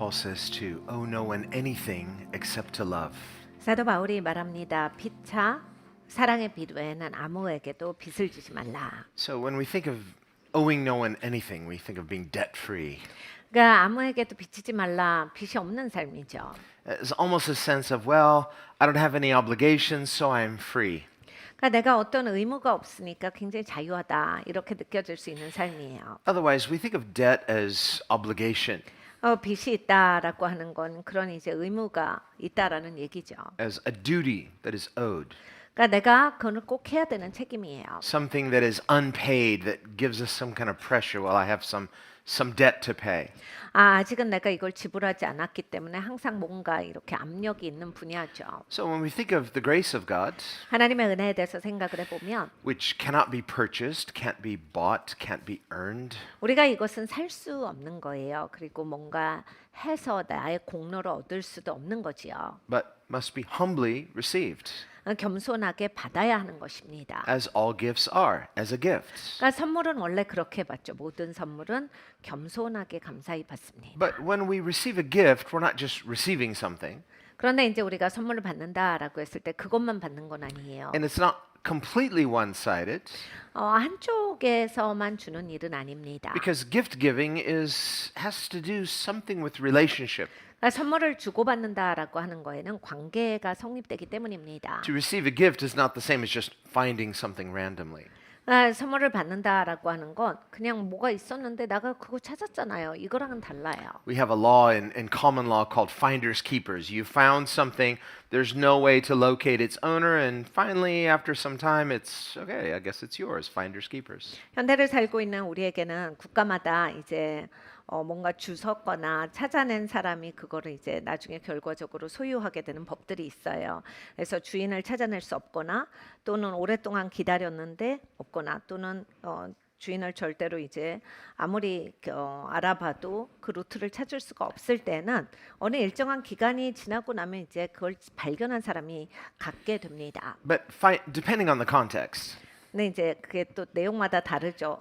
Paul says to owe no one anything except to love. 사도 바울이 말합니다. 빚차 사랑의 빚 외에는 아무에게도 빚을 지지 말라. So when we think of owing no one anything, we think of being debt free. 그러니까 아무에게도 빚지지 말라. 빚이 없는 삶이죠. It's almost a sense of, well, I don't have any obligations, so I'm free. 그러니까 내가 어떤 의무가 없으니까 굉장히 자유하다 이렇게 느껴질 수 있는 삶이에요. Otherwise, we think of debt as obligation, 빚이 있다라고 하는 건 그런 이제 의무가 있다라는 얘기죠. as a duty that is owed, 그러니까 내가 그걸 꼭 해야 되는 책임이에요. something that is unpaid that gives us some kind of pressure. Well, I have some debt to pay. 아직은 내가 이걸 지불하지 않았기 때문에 항상 뭔가 이렇게 압력이 있는 분야죠. So when we think of the grace of God, 하나님의 은혜에 대해서 생각을 해보면 which cannot be purchased, can't be bought, can't be earned, 우리가 이것은 살 수 없는 거예요. 그리고 뭔가 해서 나의 공로를 얻을 수도 없는 거지요. but must be humbly received, 겸손하게 받아야 하는 것입니다. as all gifts are, as a gift. 그러니까 선물은 원래 그렇게 받죠. 모든 선물은 겸손하게 감사히 받습니다. But when we receive a gift, we're not just receiving something, 그런데 이제 우리가 선물을 받는다라고 했을 때 그것만 받는 건 아니에요. and it's not completely one-sided, 한쪽에서만 주는 일은 아닙니다. because gift giving has to do something with relationship. 그러니까 선물을 주고받는다라고 하는 거에는 관계가 성립되기 때문입니다. To receive a gift is not the same as just finding something randomly. 선물을 받는다라고 하는 건 그냥 뭐가 있었는데 내가 그거 찾았잖아요. 이거랑은 달라요. We have a law in common law called finders keepers. You found something, there's no way to locate its owner, and finally, after some time, it's okay, I guess it's yours, finders keepers. 현대를 살고 있는 우리에게는 국가마다 이제 뭔가 주웠거나 찾아낸 사람이 그거를 이제 나중에 결과적으로 소유하게 되는 법들이 있어요. 그래서 주인을 찾아낼 수 없거나 또는 오랫동안 기다렸는데 없거나 또는 주인을 절대로 이제 아무리 알아봐도 그 루트를 찾을 수가 없을 때는 어느 일정한 기간이 지나고 나면 이제 그걸 발견한 사람이 갖게 됩니다. But depending on the context, 근데 이제 그게 또 내용마다 다르죠.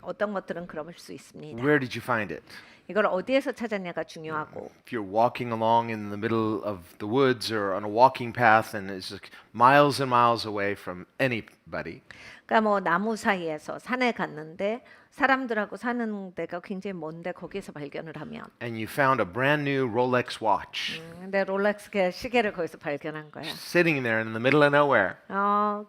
어떤 것들은 그럴 수 있습니다. where did you find it? 이걸 어디에서 찾았냐가 중요하고 If you're walking along in the middle of the woods or on a walking path and it's like miles and miles away from anybody, 그러니까 뭐 나무 사이에서 산에 갔는데 사람들하고 사는 데가 굉장히 먼데 거기에서 발견을 하면 and you found a brand new Rolex watch 근데 롤렉스 시계를 거기서 발견한 거예요. sitting there in the middle of nowhere.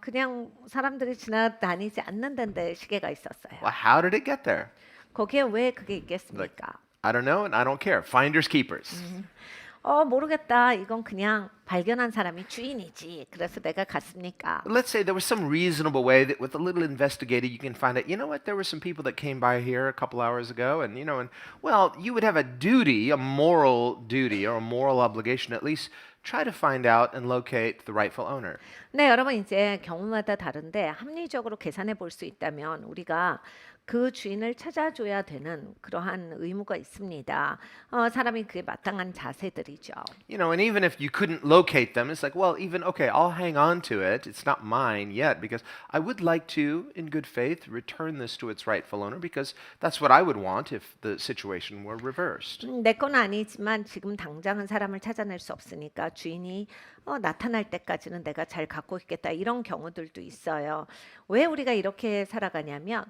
그냥 사람들이 지나다니지 않는 데인데 시계가 있었어요. Well, how did it get there? 거기에 왜 그게 있겠습니까? I don't know and I don't care. Finders keepers. 모르겠다. 이건 그냥 발견한 사람이 주인이지. 그래서 내가 갔습니까? Let's say there was some reasonable way that with a little investigating you can find out, you know what, there were some people that came by here a couple hours ago and well, you would have a duty, a moral duty or a moral obligation at least try to find out and locate the rightful owner. 네, 여러분 이제 경우마다 다른데 합리적으로 계산해 볼 수 있다면 우리가 그 주인을 찾아줘야 되는 그러한 의무가 있습니다. 사람이 그에 마땅한 자세들이죠. And even if you couldn't locate them, it's like, well, even okay, I'll hang on to it. It's not mine yet because I would like to, in good faith, return this to its rightful owner because that's what I would want if the situation were reversed. 내 건 아니지만 지금 당장은 사람을 찾아낼 수 없으니까 주인이 나타날 때까지는 내가 잘 갖고 있겠다 이런 경우들도 있어요. 왜 우리가 이렇게 살아가냐면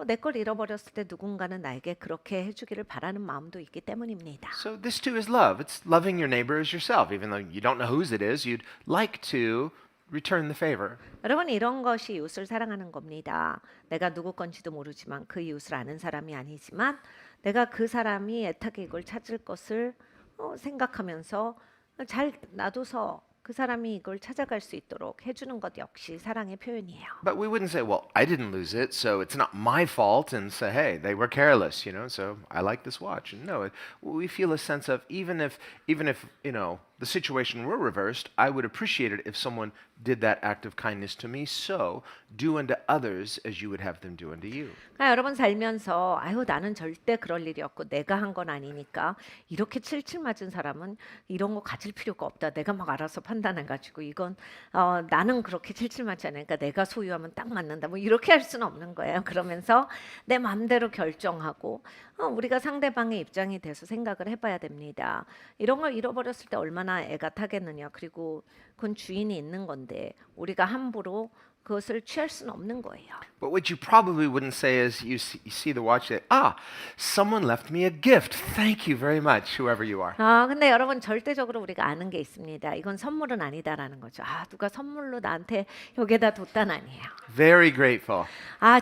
내 걸 잃어버렸을 때 누군가는 나에게 그렇게 해주기를 바라는 마음도 있기 때문입니다. So this too is love. It's loving your neighbor as yourself. Even though you don't know whose it is, you'd like to return the favor. 여러분 이런 것이 이웃을 사랑하는 겁니다. 내가 누구 건지도 모르지만 그 이웃을 아는 사람이 아니지만 내가 그 사람이 애타게 이걸 찾을 것을 생각하면서 잘 놔둬서 그 사람이 이걸 찾아갈 수 있도록 해주는 것 역시 사랑의 표현이에요. But we wouldn't say, well, I didn't lose it, so it's not my fault, and say, hey, they were careless, so I like this watch. And no, we feel a sense of even if the situation were reversed, I would appreciate it if someone did that act of kindness to me, so do unto others as you would have them do unto you. 그러니까 여러분 살면서 아유 나는 절대 그럴 일이 없고 내가 한 건 아니니까 이렇게 칠칠 맞은 사람은 이런 거 가질 필요가 없다. 내가 막 알아서 판단해가지고 이건 나는 그렇게 칠칠 맞지 않으니까 내가 소유하면 딱 맞는다. 뭐 이렇게 할 수는 없는 거예요. 그러면서 내 마음대로 결정하고 우리가 상대방의 입장이 돼서 생각을 해봐야 됩니다. 이런 걸 잃어버렸을 때 얼마나 애가 타겠느냐. 그리고 그건 주인이 있는 건데 우리가 함부로 그것을 취할 수는 없는 거예요. But what you probably wouldn't say is you see the watch, say, someone left me a gift. Thank you very much, whoever you are. 근데 여러분 절대적으로 우리가 아는 게 있습니다. 이건 선물은 아니다라는 거죠. 누가 선물로 나한테 여기에다 뒀단 아니에요. Very grateful.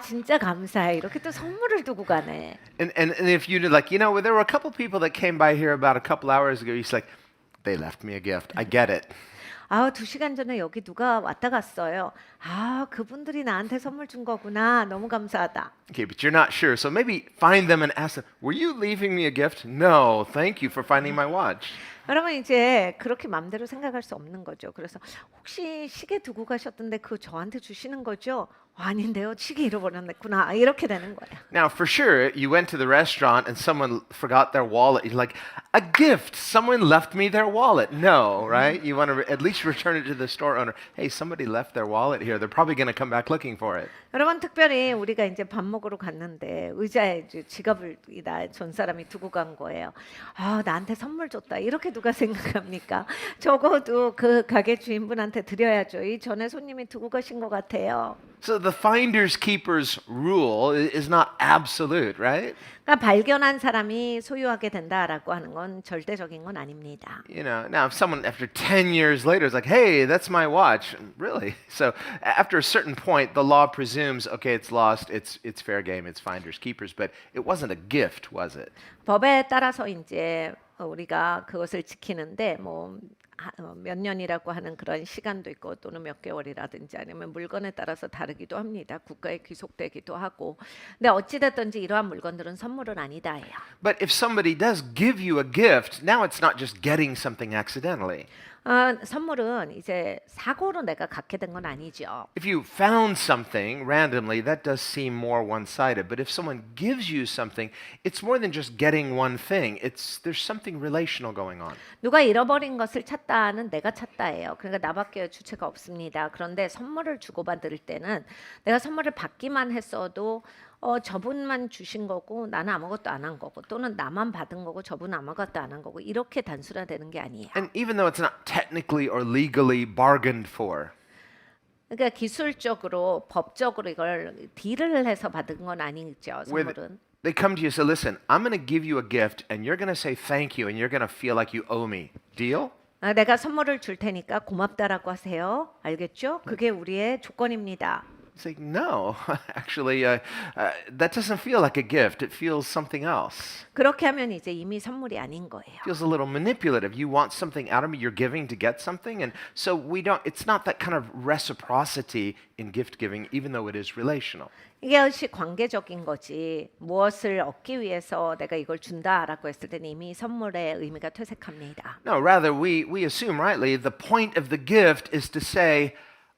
진짜 감사해. 이렇게 또 선물을 두고 가네. And if you did, like, there were a couple people that came by here about a couple hours ago. He's like, they left me a gift. I get it. 2시간 전에 여기 누가 왔다 갔어요. 그분들이 나한테 선물 준 거구나. 너무 감사하다. Okay, but you're not sure. So maybe find them and ask them, were you leaving me a gift? No, thank you for finding my watch. 여러분 이제 그렇게 맘대로 생각할 수 없는 거죠. 그래서 혹시 시계 두고 가셨던데 그거 저한테 주시는 거죠? 아닌데요. 시계 잃어버렸구나. 이렇게 되는 거예요. Now, for sure, you went to the restaurant and someone forgot their wallet. You're like, a gift. Someone left me their wallet. No, right? You want to at least return it to the store owner. Hey, somebody left their wallet here. They're probably going to come back looking for it. 여러분 특별히 우리가 이제 밥 먹으러 갔는데 의자에 이제 지갑을 전 사람이 두고 간 거예요. 나한테 선물 줬다. 이렇게 누가 생각합니까? 적어도 그 가게 주인분한테 드려야죠. 이 전에 손님이 두고 가신 것 같아요. So the finder's keeper's rule is not absolute, right? 그러니까 발견한 사람이 소유하게 된다라고 하는 건 절대적인 건 아닙니다. Now if someone after 10 years later is like, hey, that's my watch. Really? So after a certain point, the law presumes, okay, it's lost, it's fair game, it's finder's keepers, but it wasn't a gift, was it? 법에 따라서 이제 우리가 그것을 지키는데 몇 년이라고 하는 그런 시간도 있고 또는 몇 개월이라든지 아니면 물건에 따라서 다르기도 합니다. 국가에 귀속되기도 하고. 근데 어찌 됐든지 이러한 물건들은 선물은 아니다예요. But if somebody does give you a gift, now it's not just getting something accidentally. 선물은 이제 사고로 내가 갖게 된 건 아니죠. If you found something randomly, that does seem more one-sided. But if someone gives you something, it's more than just getting one thing. There's something relational going on. 누가 잃어버린 것을 찾다는 내가 찾다예요. 그러니까 나밖에 주체가 없습니다. 그런데 선물을 주고받을 때는 내가 선물을 받기만 했어도 저분만 주신 거고 나는 아무것도 안 한 거고 또는 나만 받은 거고 저분은 아무것도 안 한 거고 이렇게 단순화되는 게 아니에요. And even though it's not technically or legally bargained for, 그러니까 기술적으로 법적으로 이걸 딜을 해서 받은 건 아니죠. 선물은. they come to you and say, listen, I'm going to give you a gift and you're going to say thank you and you're going to feel like you owe me. Deal? 내가 선물을 줄 테니까 고맙다라고 하세요. 알겠죠? 그게 우리의 조건입니다. It's like, no, actually, that doesn't feel like a gift. It feels something else. 그렇게 하면 이제 이미 선물이 아닌 거예요. It feels a little manipulative. You want something out of me, you're giving to get something. And so it's not that kind of reciprocity in gift giving, even though it is relational. 이것이 관계적인 거지 무엇을 얻기 위해서 내가 이걸 준다라고 했을 때는 이미 선물의 의미가 퇴색합니다. No, rather, we assume rightly the point of the gift is to say,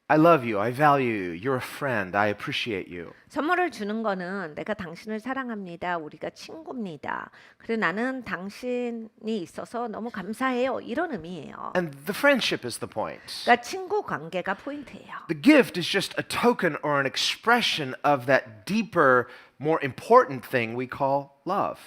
I love you, I value you, you're a friend, I appreciate you. 선물을 주는 거는 내가 당신을 사랑합니다. 우리가 친구입니다. 그리고 나는 당신이 있어서 너무 감사해요. 이런 의미예요. And the friendship is the point. 그러니까 친구 관계가 포인트예요. The gift is just a token or an expression of that deeper, more important thing we call love.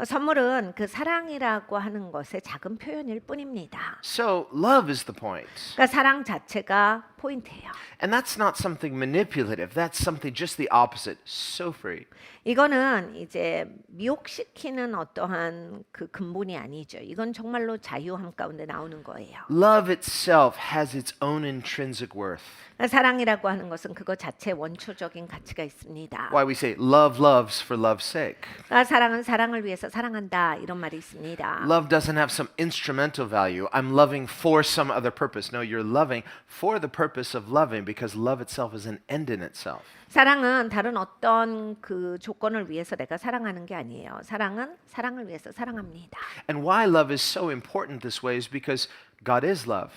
선물은 그 사랑이라고 하는 것의 작은 표현일 뿐입니다. So love is the point. 그러니까 사랑 자체가 포인트예요. And that's not something manipulative. That's something just the opposite. So free. 이거는 이제 미혹시키는 어떠한 그 근본이 아니죠. 이건 정말로 자유함 가운데 나오는 거예요. Love itself has its own intrinsic worth. 사랑이라고 하는 것은 그거 자체 원초적인 가치가 있습니다. Why we say love loves for love's sake. 사랑은 사랑을 위해서 사랑한다 이런 말이 있습니다. Love doesn't have some instrumental value. I'm loving for some other purpose. No, you're loving for the purpose of loving because love itself is an end in itself. 사랑은 다른 어떤 그 조건을 위해서 내가 사랑하는 게 아니에요. 사랑은 사랑을 위해서 사랑합니다. And why love is so important this way is because God is love.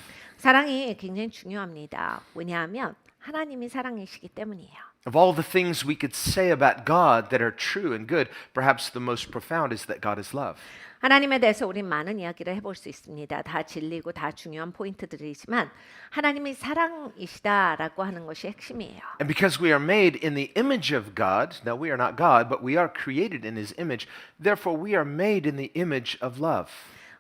사랑이 굉장히 중요합니다. 왜냐하면 하나님이 사랑이시기 때문이에요. Of all the things we could say about God that are true and good, perhaps the most profound is that God is love. 하나님에 대해서 우린 많은 이야기를 해볼 수 있습니다. 다 진리고 다 중요한 포인트들이지만 하나님이 사랑이시다라고 하는 것이 핵심이에요. And because we are made in the image of God, now we are not God, but we are created in His image, therefore we are made in the image of love.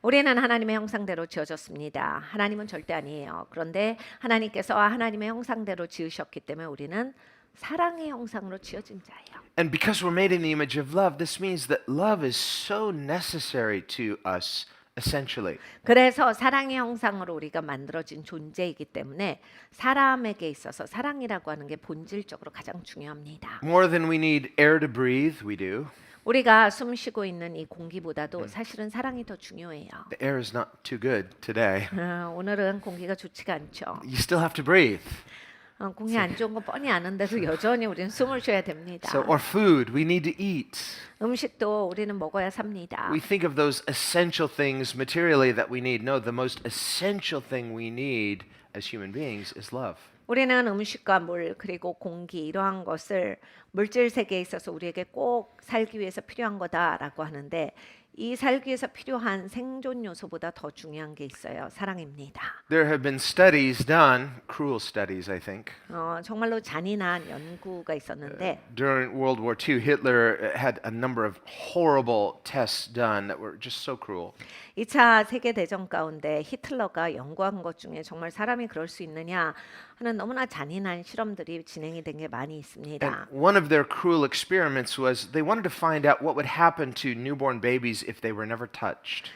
우리는 하나님의 형상대로 지어졌습니다. 하나님은 절대 아니에요. 그런데 하나님께서 하나님의 형상대로 지으셨기 때문에 우리는 사랑의 형상으로 지어진 자예요. And because we're made in the image of love, this means that love is so necessary to us, essentially. 그래서 사랑의 형상으로 우리가 만들어진 존재이기 때문에 사람에게 있어서 사랑이라고 하는 게 본질적으로 가장 중요합니다. More than we need air to breathe, we do. 우리가 숨 쉬고 있는 이 공기보다도 사실은 사랑이 더 중요해요. The air is not too good today. 오늘은 공기가 좋지가 않죠. You still have to breathe. 공기 안 좋은 거 뻔히 아는데도 여전히 우리는 숨을 쉬어야 됩니다. So, or food, we need to eat. 음식도 우리는 먹어야 삽니다. We think of those essential things materially that we need. No, the most essential thing we need as human beings is love. 우리는 음식과 물 그리고 공기 이러한 것을 물질 세계에 있어서 우리에게 꼭 살기 위해서 필요한 거다라고 하는데 이 살기 위해서 필요한 생존 요소보다 더 중요한 게 있어요. 사랑입니다. There have been studies done, cruel studies, I think. 정말로 잔인한 연구가 있었는데 During World War II, Hitler had a number of horrible tests done that were just so cruel. 2차 세계 대전 가운데 히틀러가 연구한 것 중에 정말 사람이 그럴 수 있느냐 하는 너무나 잔인한 실험들이 진행이 된 게 많이 있습니다. And one of their cruel experiments was they wanted to find out what would happen to newborn babies if they were never touched.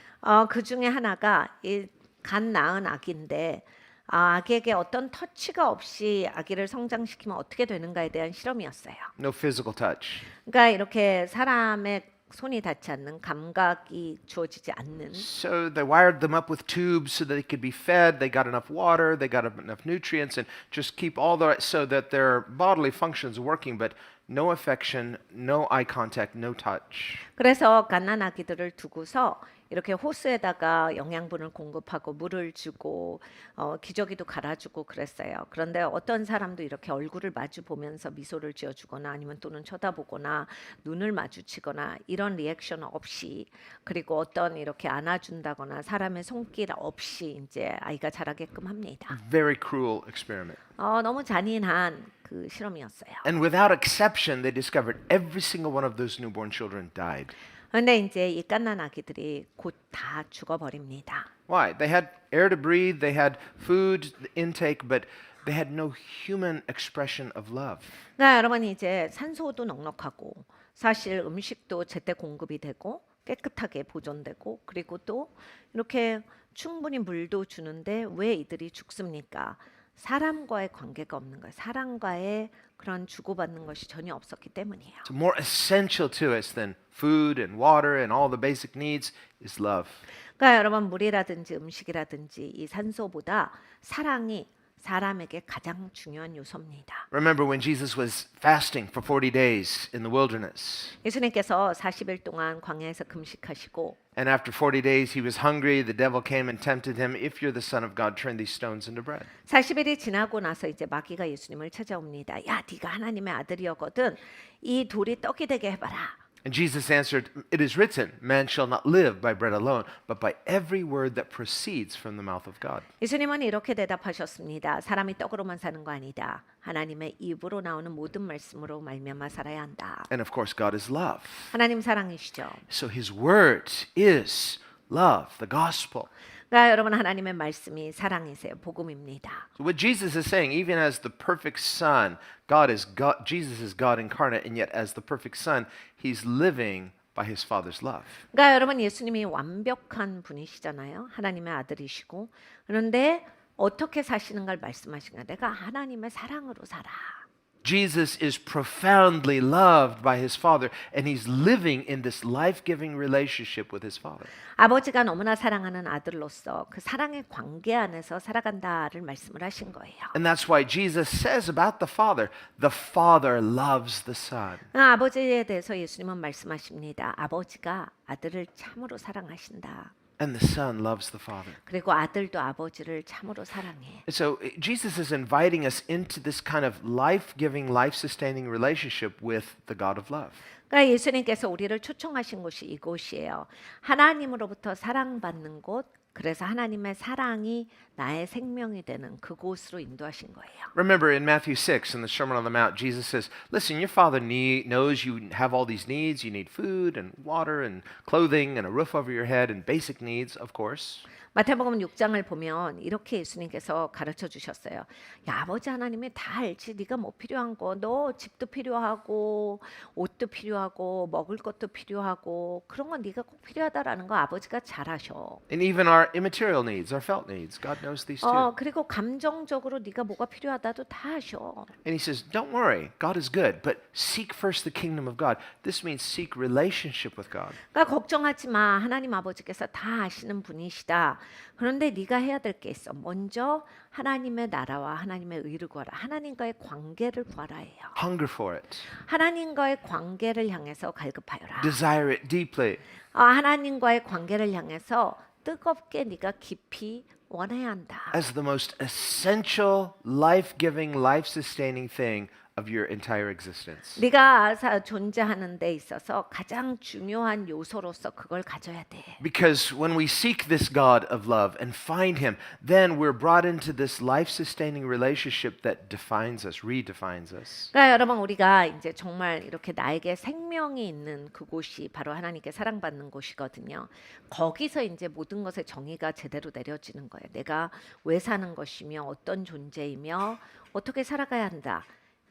그 중에 하나가 이 갓 낳은 아기인데 아기에게 어떤 터치가 없이 아기를 성장시키면 어떻게 되는가에 대한 실험이었어요. No physical touch. 그러니까 이렇게 사람의 손이 닿지 않는 감각이 주어지지 않는 So they wired them up with tubes so that they could be fed, they got enough water, they got enough nutrients, and just keep all the so that their bodily functions are working, but no affection, no eye contact, no touch. 그래서 갓난 아기들을 두고서 이렇게 호스에다가 영양분을 공급하고 물을 주고 기저귀도 갈아주고 그랬어요. 그런데 어떤 사람도 이렇게 얼굴을 마주 보면서 미소를 지어주거나 아니면 또는 쳐다보거나 눈을 마주치거나 이런 리액션 없이 그리고 어떤 이렇게 안아준다거나 사람의 손길 없이 이제 아이가 자라게끔 합니다. Very cruel experiment. 너무 잔인한 그 실험이었어요. And without exception, they discovered every single one of those newborn children died. 그런데 이제 이 갓난 아기들이 곧 다 죽어버립니다. Why? They had air to breathe, they had food intake, but they had no human expression of love. 그러니까 여러분 이제 산소도 넉넉하고 사실 음식도 제때 공급이 되고 깨끗하게 보존되고 그리고 또 이렇게 충분히 물도 주는데 왜 이들이 죽습니까? 사람과의 관계가 없는 거예요. 사람과의 그런 주고받는 것이 전혀 없었기 때문이에요. So more essential to us than food and water and all the basic needs is love. 그러니까 여러분 물이라든지 음식이라든지 이 산소보다 사랑이 사람에게 가장 중요한 요소입니다. Remember when Jesus was fasting for 40 days in the wilderness. 예수님께서 40일 동안 광야에서 금식하시고 And after 40 days he was hungry, the devil came and tempted him, if you're the son of God, turn these stones into bread. 40일이 지나고 나서 이제 마귀가 예수님을 찾아옵니다. 야, 네가 하나님의 아들이었거든. 이 돌이 떡이 되게 해봐라. And Jesus answered, it is written, man shall not live by bread alone, but by every word that proceeds from the mouth of God. 예수님은 이렇게 대답하셨습니다. 사람이 떡으로만 사는 거 아니다. 하나님의 입으로 나오는 모든 말씀으로 말미암아 살아야 한다. And of course, God is love. 하나님 사랑이시죠. So his word is love, the gospel. 그러니까 여러분 하나님의 말씀이 사랑이세요. 복음입니다. So what Jesus is saying, even as the perfect Son, God is God, Jesus is God incarnate, and yet as the perfect Son, he's living by his Father's love. 그러니까 여러분 예수님이 완벽한 분이시잖아요. 하나님의 아들이시고 그런데 어떻게 사시는가를 말씀하신가? 내가 하나님의 사랑으로 살아. Jesus is profoundly loved by his Father, and he's living in this life-giving relationship with his Father. 아버지가 너무나 사랑하는 아들로서 그 사랑의 관계 안에서 살아간다를 말씀을 하신 거예요. And that's why Jesus says about the Father loves the Son. 아버지에 대해서 예수님은 말씀하십니다. 아버지가 아들을 참으로 사랑하신다. and the Son loves the Father. 그리고 아들도 아버지를 참으로 사랑해. And so Jesus is inviting us into this kind of life-giving, life-sustaining relationship with the God of love. 그러니까 예수님께서 우리를 초청하신 곳이 이곳이에요. 하나님으로부터 사랑받는 곳. 그래서 하나님의 사랑이 나의 생명이 되는 그곳으로 인도하신 거예요. Remember in Matthew 6 in the Sermon on the Mount, Jesus says, listen, your Father knows you have all these needs. You need food and water and clothing and a roof over your head and basic needs, of course. 마태복음 6장을 보면 이렇게 예수님께서 가르쳐 주셨어요. 야, 아버지 하나님이 다 알지. 네가 뭐 필요한 거. 너 집도 필요하고 옷도 필요하고 먹을 것도 필요하고 그런 건 네가 꼭 필요하다라는 거 아버지가 잘 아셔. And even our immaterial needs, our felt needs, God knows these too. 그리고 감정적으로 네가 뭐가 필요하다도 다 아셔. And he says, don't worry, God is good, but seek first the kingdom of God. This means seek relationship with God. 그러니까 걱정하지 마. 하나님 아버지께서 다 아시는 분이시다. 그런데 네가 해야 될 게 있어. 먼저 하나님의 나라와 하나님의 의를 구하라. 하나님과의 관계를 구하라 해요. Hunger for it. 하나님과의 관계를 향해서 갈급하여라. Desire it deeply. 하나님과의 관계를 향해서 뜨겁게 네가 깊이 원해야 한다. As the most essential, life-giving, life-sustaining thing of your entire existence. 네가 존재하는 데 있어서 가장 중요한 요소로서 그걸 가져야 돼. Because when we seek this God of love and find him, then we're brought into this life-sustaining relationship that defines us, redefines us. 그러니까 여러분 우리가 이제 정말 이렇게 나에게 생명이 있는 그곳이 바로 하나님께 사랑받는 곳이거든요. 거기서 이제 모든 것의 정의가 제대로 내려지는 거예요. 내가 왜 사는 것이며 어떤 존재이며 어떻게 살아가야 한다.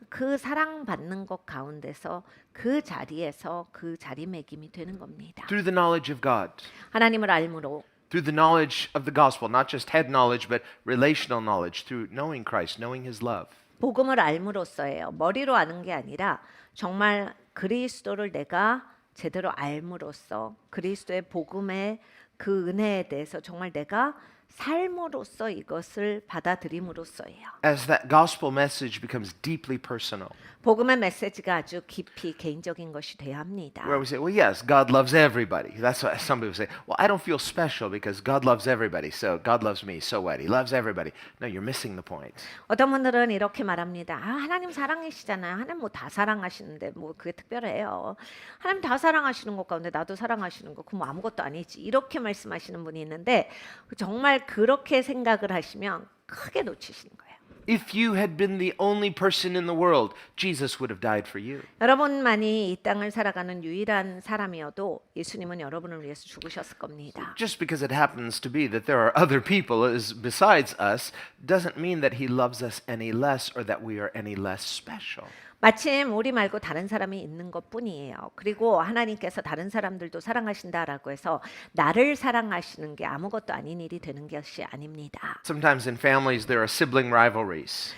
그 사랑받는 것 가운데서 그 자리에서 그 자리매김이 되는 겁니다. Through the knowledge of God. 하나님을 알므로 Through the knowledge of the gospel, not just head knowledge, but relational knowledge, through knowing Christ, knowing his love. 복음을 알므로써예요. 머리로 아는 게 아니라 정말 그리스도를 내가 제대로 알므로써 그리스도의 복음의 그 은혜에 대해서 정말 내가 삶으로써 이것을 받아들임으로써예요. As that gospel message becomes deeply personal, 복음의 메시지가 아주 깊이 개인적인 것이 돼야 합니다. where we say, well, yes, God loves everybody. That's what some people say. Well, I don't feel special because God loves everybody. So God loves me. So what? He loves everybody. No, you're missing the point. 어떤 분들은 이렇게 말합니다. 하나님 사랑이시잖아요. 하나님 뭐 다 사랑하시는데 뭐 그게 특별해요. 하나님 다 사랑하시는 것 가운데 나도 사랑하시는 거 그럼 뭐 아무것도 아니지. 이렇게 말씀하시는 분이 있는데 정말 그렇게 생각을 하시면 크게 놓치시는 거예요. If you had been the only person in the world, Jesus would have died for you. 여러분만이 이 땅을 살아가는 유일한 사람이어도 예수님은 여러분을 위해서 죽으셨을 겁니다. Just because it happens to be that there are other people besides us doesn't mean that he loves us any less or that we are any less special. 마침 우리 말고 다른 사람이 있는 것뿐이에요. 그리고 하나님께서 다른 사람들도 사랑하신다라고 해서 나를 사랑하시는 게 아무것도 아닌 일이 되는 것이 아닙니다. Sometimes in families there are sibling rivalries.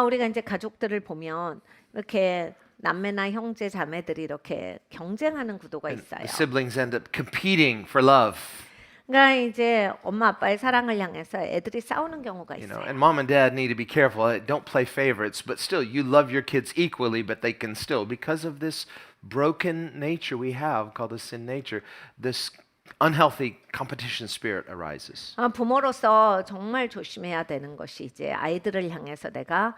우리가 이제 가족들을 보면 이렇게 남매나 형제 자매들이 이렇게 경쟁하는 구도가 있어요. The siblings end up competing for love. 그러니까 이제 엄마 아빠의 사랑을 향해서 애들이 싸우는 경우가 You know, 있어요. and mom and dad need to be careful. Don't play favorites, but still you love your kids equally, but they can still, because of this broken nature we have called the sin nature, this unhealthy competition spirit arises. 부모로서 정말 조심해야 되는 것이 이제 아이들을 향해서 내가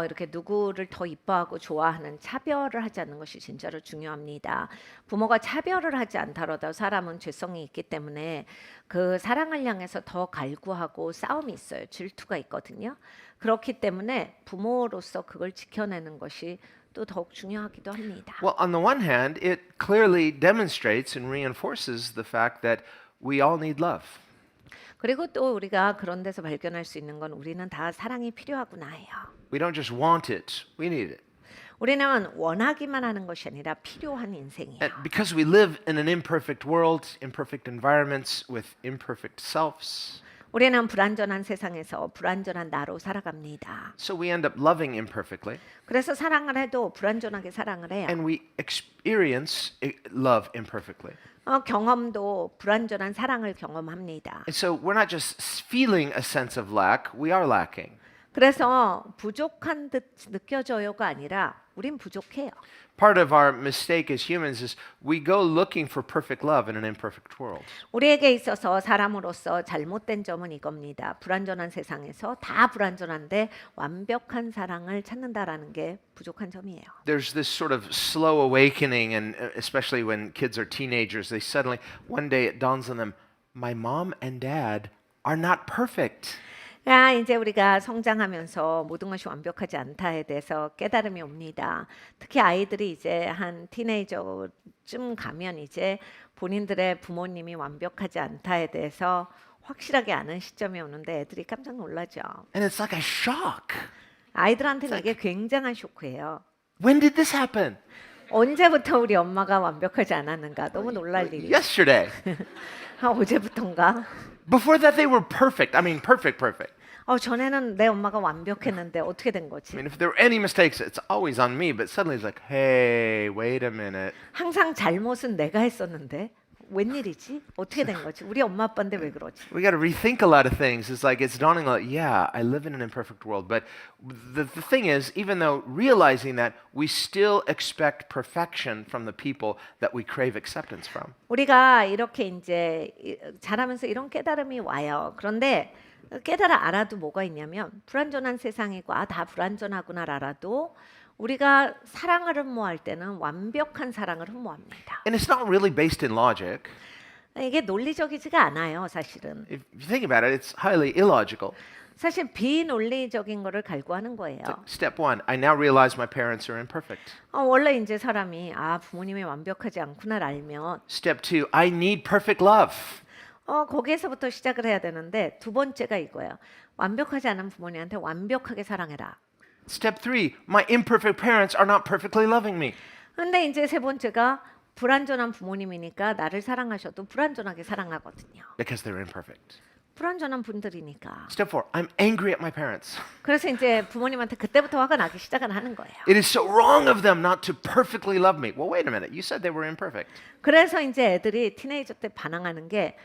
이렇게 누구를 더 이뻐하고 좋아하는 차별을 하지 않는 것이 진짜로 중요합니다. 부모가 차별을 하지 않더라도 사람은 죄성이 있기 때문에 그 사랑을 향해서 더 갈구하고 싸움이 있어요. 질투가 있거든요. 그렇기 때문에 부모로서 그걸 지켜내는 것이 또 더욱 중요하기도 합니다. Well, on the one hand, it clearly demonstrates and reinforces the fact that we all need love. 그리고 또 우리가 그런 데서 발견할 수 있는 건 우리는 다 사랑이 필요하구나예요. We don't just want it, we need it. 우리는 원하기만 하는 것이 아니라 필요한 인생이에요. And because we live in an imperfect world, imperfect environments with imperfect selves, 우리는 불완전한 세상에서 불완전한 나로 살아갑니다. so we end up loving imperfectly, 그래서 사랑을 해도 불완전하게 사랑을 해요. and we experience love imperfectly. 경험도 불완전한 사랑을 경험합니다. And so we're not just feeling a sense of lack, we are lacking. 그래서 부족한 듯 느껴져요가 아니라 우린 부족해요. Part of our mistake as humans is we go looking for perfect love in an imperfect world. 우리에게 있어서 사람으로서 잘못된 점은 이겁니다. 불완전한 세상에서 다 불완전한데 완벽한 사랑을 찾는다라는 게 부족한 점이에요. There's this sort of slow awakening, and especially when kids are teenagers, they suddenly, one day it dawns on them, my mom and dad are not perfect. 이제 우리가 성장하면서 모든 것이 완벽하지 않다에 대해서 깨달음이 옵니다. 특히 아이들이 이제 한 티네이저쯤 가면 이제 본인들의 부모님이 완벽하지 않다에 대해서 확실하게 아는 시점이 오는데 애들이 깜짝 놀라죠. And it's like a shock. 아이들한테는 이게 굉장한 쇼크예요. When did this happen? 언제부터 우리 엄마가 완벽하지 않았는가 너무 놀랄 일이에요. Yesterday. 어제부터인가? Before that, they were perfect. I mean, perfect, perfect. 전에는 내 엄마가 완벽했는데 어떻게 된 거지? I mean, if there were any mistakes, it's always on me. But suddenly it's like, hey, wait a minute. 항상 잘못은 내가 했었는데 웬일이지? 어떻게 된 거지? 우리 엄마 아빠인데 왜 그러지? We got to rethink a lot of things. It's like it's dawning like, yeah, I live in an imperfect world. But the thing is, even though realizing that, we still expect perfection from the people that we crave acceptance from. 우리가 이렇게 이제 자라면서 이런 깨달음이 와요. 그런데 깨달아 알아도 뭐가 있냐면 불완전한 세상이고 다 불완전하구나 알아도 우리가 사랑을 흠모할 때는 완벽한 사랑을 흠모합니다. And it's not really based in logic. 이게 논리적이지가 않아요, 사실은. If you think about it, it's highly illogical. 사실 비논리적인 거를 갈구하는 거예요. Step one, I now realize my parents are imperfect. 원래 이제 사람이 부모님이 완벽하지 않구나를 알면 Step two, I need perfect love. 거기에서부터 시작을 해야 되는데 두 번째가 이거예요. 완벽하지 않은 부모님한테 완벽하게 사랑해라. Step three, my imperfect parents are not perfectly loving me. 근데 이제 세 번째가 불완전한 부모님이니까 나를 사랑하셔도 불완전하게 사랑하거든요. Because they're imperfect. 불완전한 분들이니까. Step four, I'm angry at my parents. 그래서 이제 부모님한테 그때부터 화가 나기 시작을 하는 거예요. It is so wrong of them not to perfectly love me. Well, wait a minute. You said they were imperfect. 그래서 이제 애들이 티네이저 때 반항하는 게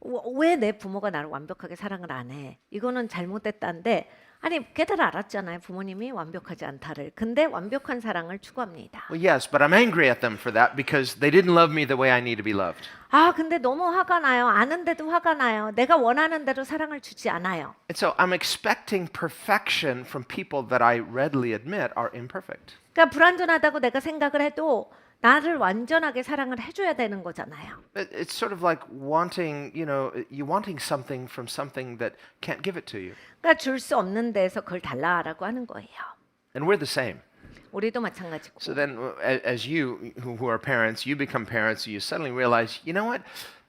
왜 내 부모가 나를 완벽하게 사랑을 안 해? 이거는 잘못됐다는데 아니 깨달아 알았잖아요. 부모님이 완벽하지 않다를. 근데 완벽한 사랑을 추구합니다. Well, yes, but I'm angry at them for that because they didn't love me the way I need to be loved. 근데 너무 화가 나요. 아는데도 화가 나요. 내가 원하는 대로 사랑을 주지 않아요. And so I'm expecting perfection from people that I readily admit are imperfect. 그러니까 불완전하다고 내가 생각을 해도 나를 완전하게 사랑을 해줘야 되는 거잖아요. It's sort of like wanting, you wanting something from something that can't give it to you. 그러니까 줄 수 없는 데서 그걸 달라라고 하는 거예요. And we're the same. 우리도 마찬가지고. So then, as you who are parents, you become parents, you suddenly realize, you know what?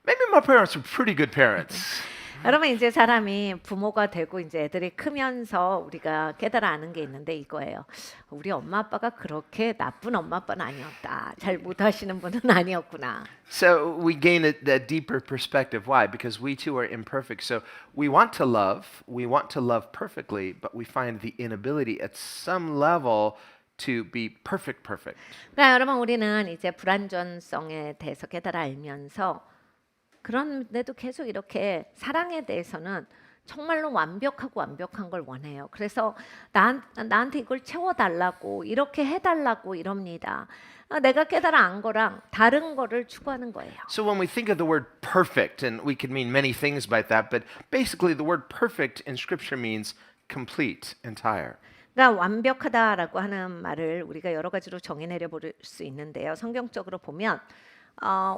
Maybe my parents were pretty good parents. 여러분 이제 사람이 부모가 되고 이제 애들이 크면서 우리가 깨달아 아는 게 있는데 이거예요. 우리 엄마 아빠가 그렇게 나쁜 엄마 아빠는 아니었다. 잘 못하시는 분은 아니었구나. So we gain that deeper perspective. Why? Because we too are imperfect. So we want to love perfectly, but we find the inability at some level to be perfect. 그러니까 여러분 우리는 이제 불완전성에 대해서 깨달아 알면서 그런데도 계속 이렇게 사랑에 대해서는 정말로 완벽한 걸 원해요. 그래서 나한테 이걸 채워달라고 이렇게 해달라고 이럽니다. 내가 깨달아 안 거랑 다른 거를 추구하는 거예요. So when we think of the word perfect, and we could mean many things by that, but basically the word perfect in Scripture means complete, entire. 그러니까 완벽하다라고 하는 말을 우리가 여러 가지로 정의 내려 볼 수 있는데요. 성경적으로 보면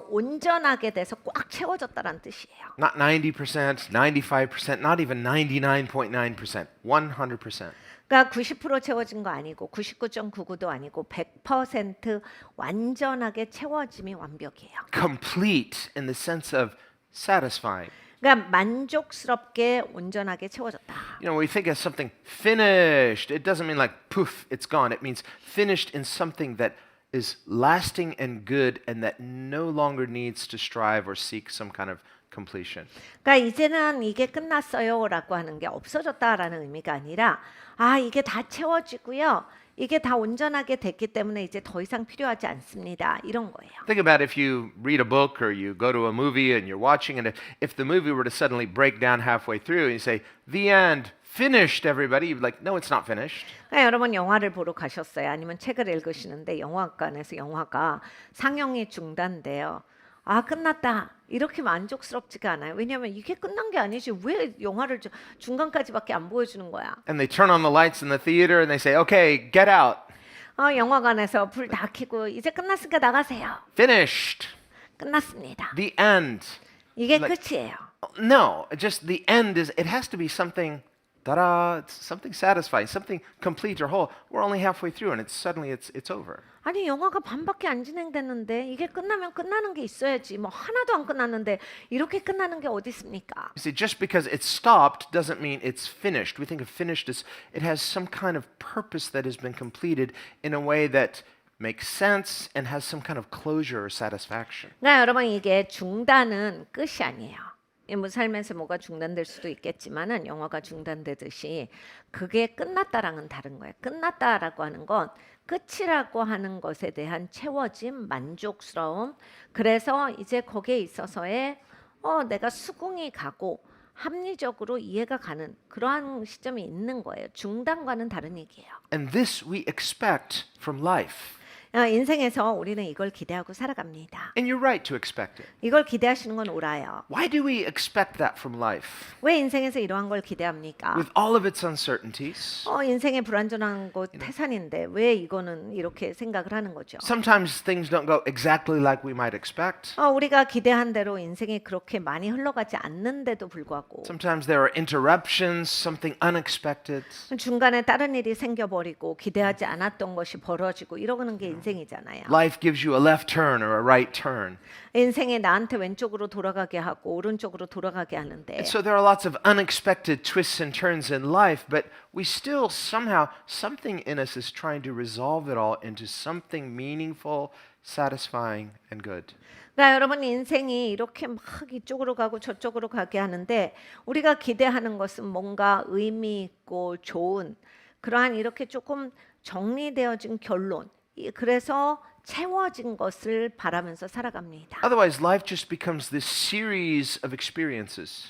온전하게 돼서 꽉 채워졌다라는 뜻이에요. Not 90%, 95%, not even 99.9%, 100%. 그러니까 90% 채워진 거 아니고 99.99도 아니고 100% 완전하게 채워짐이 완벽이에요. Complete in the sense of satisfying. 그러니까 만족스럽게 온전하게 채워졌다. When we think of something finished, it doesn't mean like poof, it's gone. It means finished in something that is lasting and good and that no longer needs to strive or seek some kind of completion. 그러니까 이제는 이게 끝났어요라고 하는 게 없어졌다라는 의미가 아니라 이게 다 채워지고요. 이게 다 온전하게 됐기 때문에 이제 더 이상 필요하지 않습니다. 이런 거예요. Think about if you read a book or you go to a movie and you're watching, and if the movie were to suddenly break down halfway through and you say, the end, finished, everybody. You'd be like, no, it's not finished. 그러니까 여러분 영화를 보러 가셨어요. 아니면 책을 읽으시는데 영화관에서 영화가 상영이 중단돼요. 아, 끝났다. 이렇게 만족스럽지가 않아요. 왜냐하면 이게 끝난 게 아니지. 왜 영화를 중간까지밖에 안 보여주는 거야? And they turn on the lights in the theater and they say, okay, get out. 영화관에서 불 다 켜고 이제 끝났으니까 나가세요. Finished. 끝났습니다. The end. 이게 Like- 끝이에요. No, just the end is, it has to be something, ta-da, it's something satisfying, something complete or whole. We're only halfway through and it's over. 아니 영화가 반밖에 안 진행됐는데 이게 끝나면 끝나는 게 있어야지. 뭐 하나도 안 끝났는데 이렇게 끝나는 게 어디 있습니까? You see, just because it's stopped doesn't mean it's finished. We think of finished as it has some kind of purpose that has been completed in a way that makes sense and has some kind of closure or satisfaction. 그러니까 여러분 이게 중단은 끝이 아니에요. 뭐 삶에서 뭐가 중단될 수도 있겠지만은 영화가 중단되듯이 그게 끝났다랑은 다른 거예요. 끝났다라고 하는 건 끝이라고 하는 것에 대한 채워짐, 만족스러움. 그래서 이제 거기에 있어서의 내가 수긍이 가고 합리적으로 이해가 가는 그러한 시점이 있는 거예요. 중단과는 다른 얘기예요. And this we expect from life. 인생에서 우리는 이걸 기대하고 살아갑니다. And you're right to expect it. 이걸 기대하시는 건 옳아요. Why do we expect that from life? 왜 인생에서 이러한 걸 기대합니까? With all of its uncertainties, 인생의 불완전한 것 태산인데 왜 이거는 이렇게 생각을 하는 거죠? sometimes things don't go exactly like we might expect. 우리가 기대한 대로 인생이 그렇게 많이 흘러가지 않는데도 불구하고 Sometimes there are interruptions, something unexpected. 중간에 다른 일이 생겨버리고 기대하지 않았던 것이 벌어지고 이러는 게 인생이잖아요. Life gives you a left turn or a right turn. 인생에 나한테 왼쪽으로 돌아가게 하고 오른쪽으로 돌아가게 하는데 And so there are lots of unexpected twists and turns in life, but we still somehow, something in us is trying to resolve it all into something meaningful, satisfying, and good. 그러니까 여러분 인생이 이렇게 막 이쪽으로 가고 저쪽으로 가게 하는데 우리가 기대하는 것은 뭔가 의미 있고 좋은 그러한 이렇게 조금 정리되어진 결론 그래서 채워진 것을 바라면서 살아갑니다. Otherwise, life just becomes this series of experiences.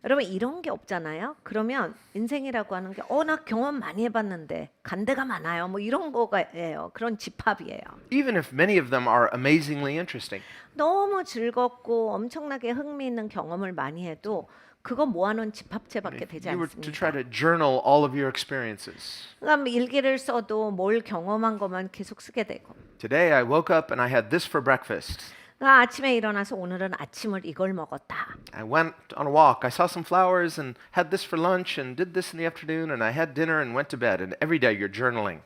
여러분 이런 게 없잖아요. 그러면 인생이라고 하는 게 나 경험 많이 해봤는데 간 데가 많아요. 뭐 이런 거예요. 그런 집합이에요. Even if many of them are amazingly interesting. 너무 즐겁고 엄청나게 흥미있는 경험을 많이 해도 그거 모아놓은 집합체밖에 되지 You were to 않습니다. try to journal all of your experiences. 그러니까 일기를 써도 뭘 경험한 것만 계속 쓰게 되고 Today I woke up and I had this for breakfast. 그러니까 아침에 일어나서 오늘은 아침을 이걸 먹었다. I went on a walk. I saw some flowers and had this for lunch and did this in the afternoon and I had dinner and went to bed. And every day you're journaling.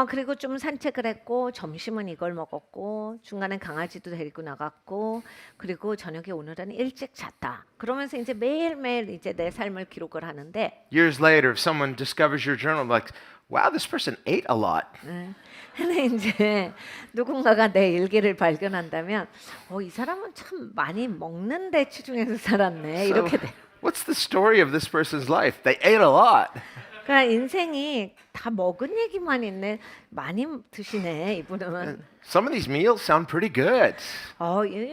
그리고 좀 산책을 했고 점심은 이걸 먹었고 중간에 강아지도 데리고 나갔고 그리고 저녁에 오늘은 일찍 잤다. 그러면서 이제 매일매일 이제 내 삶을 기록을 하는데 Years later, if someone discovers your journal, like, wow, this person ate a lot. 근데 이제 누군가가 내 일기를 발견한다면 이 사람은 참 많이 먹는 데 치중해서 살았네. So, 이렇게 돼. what's the story of this person's life? They ate a lot. 그러니까 인생이 다 먹은 얘기만 있네. 많이 드시네 이분은. Some of these meals sound pretty good.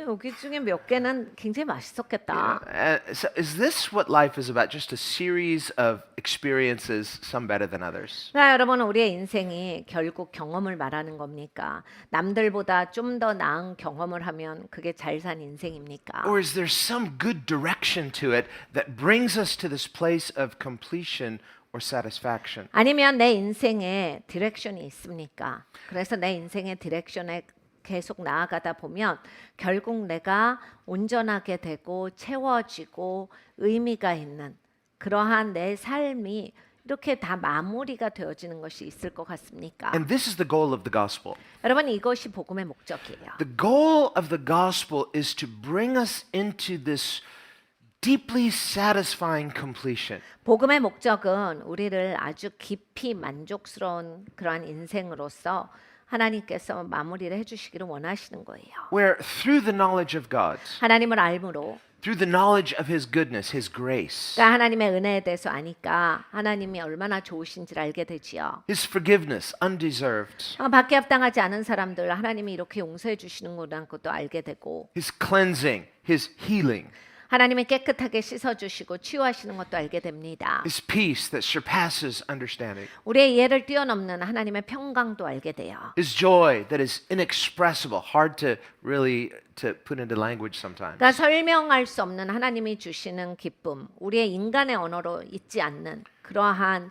여기 중에 몇 개는 굉장히 맛있었겠다. So is this what life is about? Just a series of experiences, some better than others? 그러니까 여러분 우리의 인생이 결국 경험을 말하는 겁니까? 남들보다 좀 더 나은 경험을 하면 그게 잘 산 인생입니까? Or is there some good direction to it that brings us to this place of completion or satisfaction? 아니면 내 인생에 디렉션이 있습니까? 그래서 내 인생의 디렉션에 계속 나아가다 보면 결국 내가 온전하게 되고 채워지고 의미가 있는 그러한 내 삶이 이렇게 다 마무리가 되어지는 것이 있을 것 같습니까? And this is the goal of the gospel. 여러분 이것이 복음의 목적이에요. The goal of the gospel is to bring us into this deeply satisfying completion. 복음의 목적은 우리를 아주 깊이 만족스러운 그러한 인생으로서 하나님께서 마무리를 해주시기를 원하시는 거예요. Where through the knowledge of God, 하나님을 알므로 through the knowledge of His goodness, His grace, 그러니까 하나님의 은혜에 대해서 아니까 하나님이 얼마나 좋으신지를 알게 되지요. His forgiveness, undeserved, 밖에 합당하지 않은 사람들 하나님이 이렇게 용서해 주시는구나 것도 알게 되고 His cleansing, His healing, 하나님이 깨끗하게 씻어주시고 치유하시는 것도 알게 됩니다. His peace that surpasses understanding. 우리의 이해를 뛰어넘는 하나님의 평강도 알게 돼요. His joy that is inexpressible, hard to really to put into language sometimes. 그러니까 설명할 수 없는 하나님이 주시는 기쁨, 우리의 인간의 언어로 있지 않는 그러한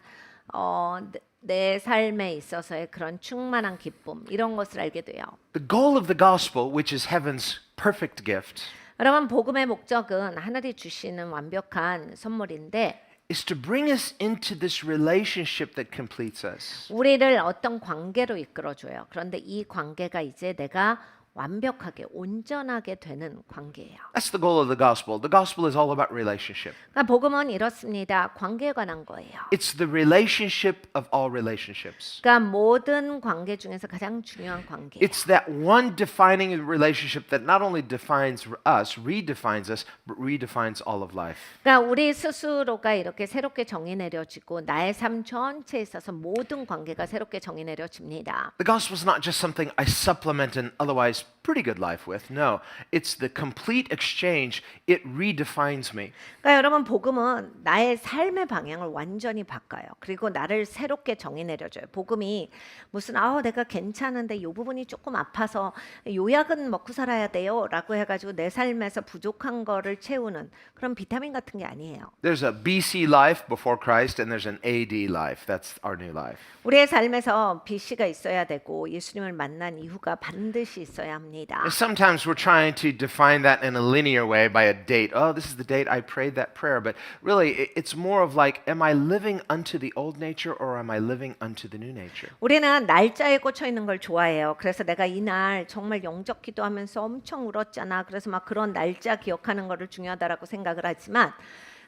내 삶에 있어서의 그런 충만한 기쁨, 이런 것을 알게 돼요. The goal of the gospel, which is heaven's perfect gift, 여러분, 복음의 목적은 하늘이 주시는 완벽한 선물인데 is to bring us into this relationship that completes us. 우리를 어떤 관계로 이끌어줘요. 그런데 이 관계가 이제 내가 완벽하게 온전하게 되는 관계예요. That's the goal of the gospel. The gospel is all about relationship. 그러니까 복음은 이렇습니다. 관계에 관한 거예요. It's the relationship of all relationships. 그러니까 모든 관계 중에서 가장 중요한 관계. It's that one defining relationship that not only defines us, redefines us, but redefines all of life. 그러니까 우리 스스로가 이렇게 새롭게 정의 내려지고 나의 삶 전체에 있어서 모든 관계가 새롭게 정의 내려집니다. The gospel is not just something I supplement an otherwise pretty good life with. No, it's the complete exchange. It redefines me. 그러니까 여러분, 복음은 나의 삶의 방향을 완전히 바꿔요. 그리고 나를 새롭게 정의 내려줘요. 복음이 무슨 내가 괜찮은데 이 부분이 조금 아파서 요약은 먹고 살아야 돼요 라고 해가지고 내 삶에서 부족한 거를 채우는 그런 비타민 같은 게 아니에요. There's a BC life before Christ and there's an AD life. That's our new life. 우리의 삶에서 BC가 있어야 되고 예수님을 만난 이후가 반드시 있어야 합니다. And sometimes we're trying to define that in a linear way by a date. Oh, this is the date I prayed that prayer. But really, it's more of like, am I living unto the old nature or am I living unto the new nature? 우리는 날짜에 꽂혀 있는 걸 좋아해요. 그래서 내가 이날 정말 영적 기도하면서 엄청 울었잖아. 그래서 막 그런 날짜 기억하는 거를 중요하다라고 생각을 하지만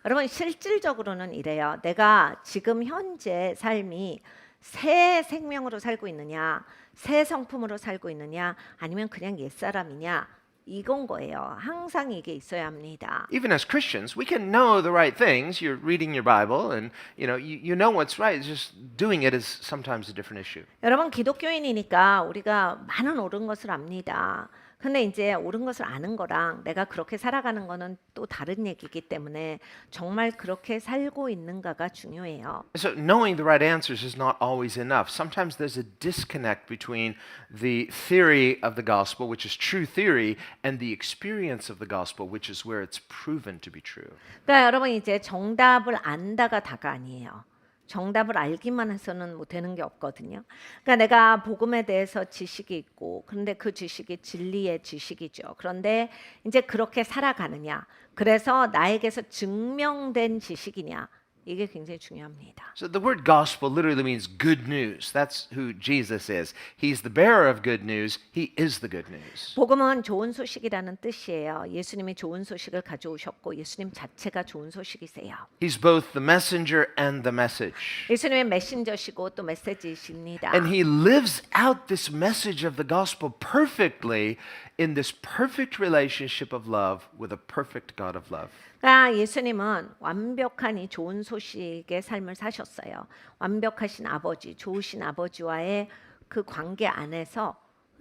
여러분, 실질적으로는 이래요. 내가 지금 현재 삶이 새 생명으로 살고 있느냐, 새 성품으로 살고 있느냐, 아니면 그냥 옛사람이냐, 이건 거예요. 항상 이게 있어야 합니다. Even as Christians, we can know the right things. You're reading your Bible and you know what's right. It's just doing it is sometimes a different issue. 여러분, 기독교인이니까 우리가 많은 옳은 것을 압니다. 근데 이제 옳은 것을 아는 거랑 내가 그렇게 살아가는 거는 또 다른 얘기이기 때문에 정말 그렇게 살고 있는가가 중요해요. So knowing the right answers is not always enough. Sometimes there's a disconnect between the theory of the gospel, which is true theory, and the experience of the gospel, which is where it's proven to be true. 그러니까 여러분, 이제 정답을 안다가 다가 아니에요. 정답을 알기만 해서는 뭐 되는 게 없거든요. 그러니까 내가 복음에 대해서 지식이 있고, 그런데 그 지식이 진리의 지식이죠. 그런데 이제 그렇게 살아가느냐, 그래서 나에게서 증명된 지식이냐, 이게 굉장히 중요합니다. So the word gospel literally means good news. That's who Jesus is. He's the bearer of good news. He is the good news. 복음은 좋은 소식이라는 뜻이에요. 예수님이 좋은 소식을 가져오셨고 예수님 자체가 좋은 소식이세요. He's both the messenger and the message. 예수님의 메신저시고 또 메시지이십니다. And he lives out this message of the gospel perfectly in this perfect relationship of love with a perfect God of love. 그러니까 예수님은 완벽한 이 좋은 소식의 삶을 사셨어요. 완벽하신 아버지, 좋으신 아버지와의 그 관계 안에서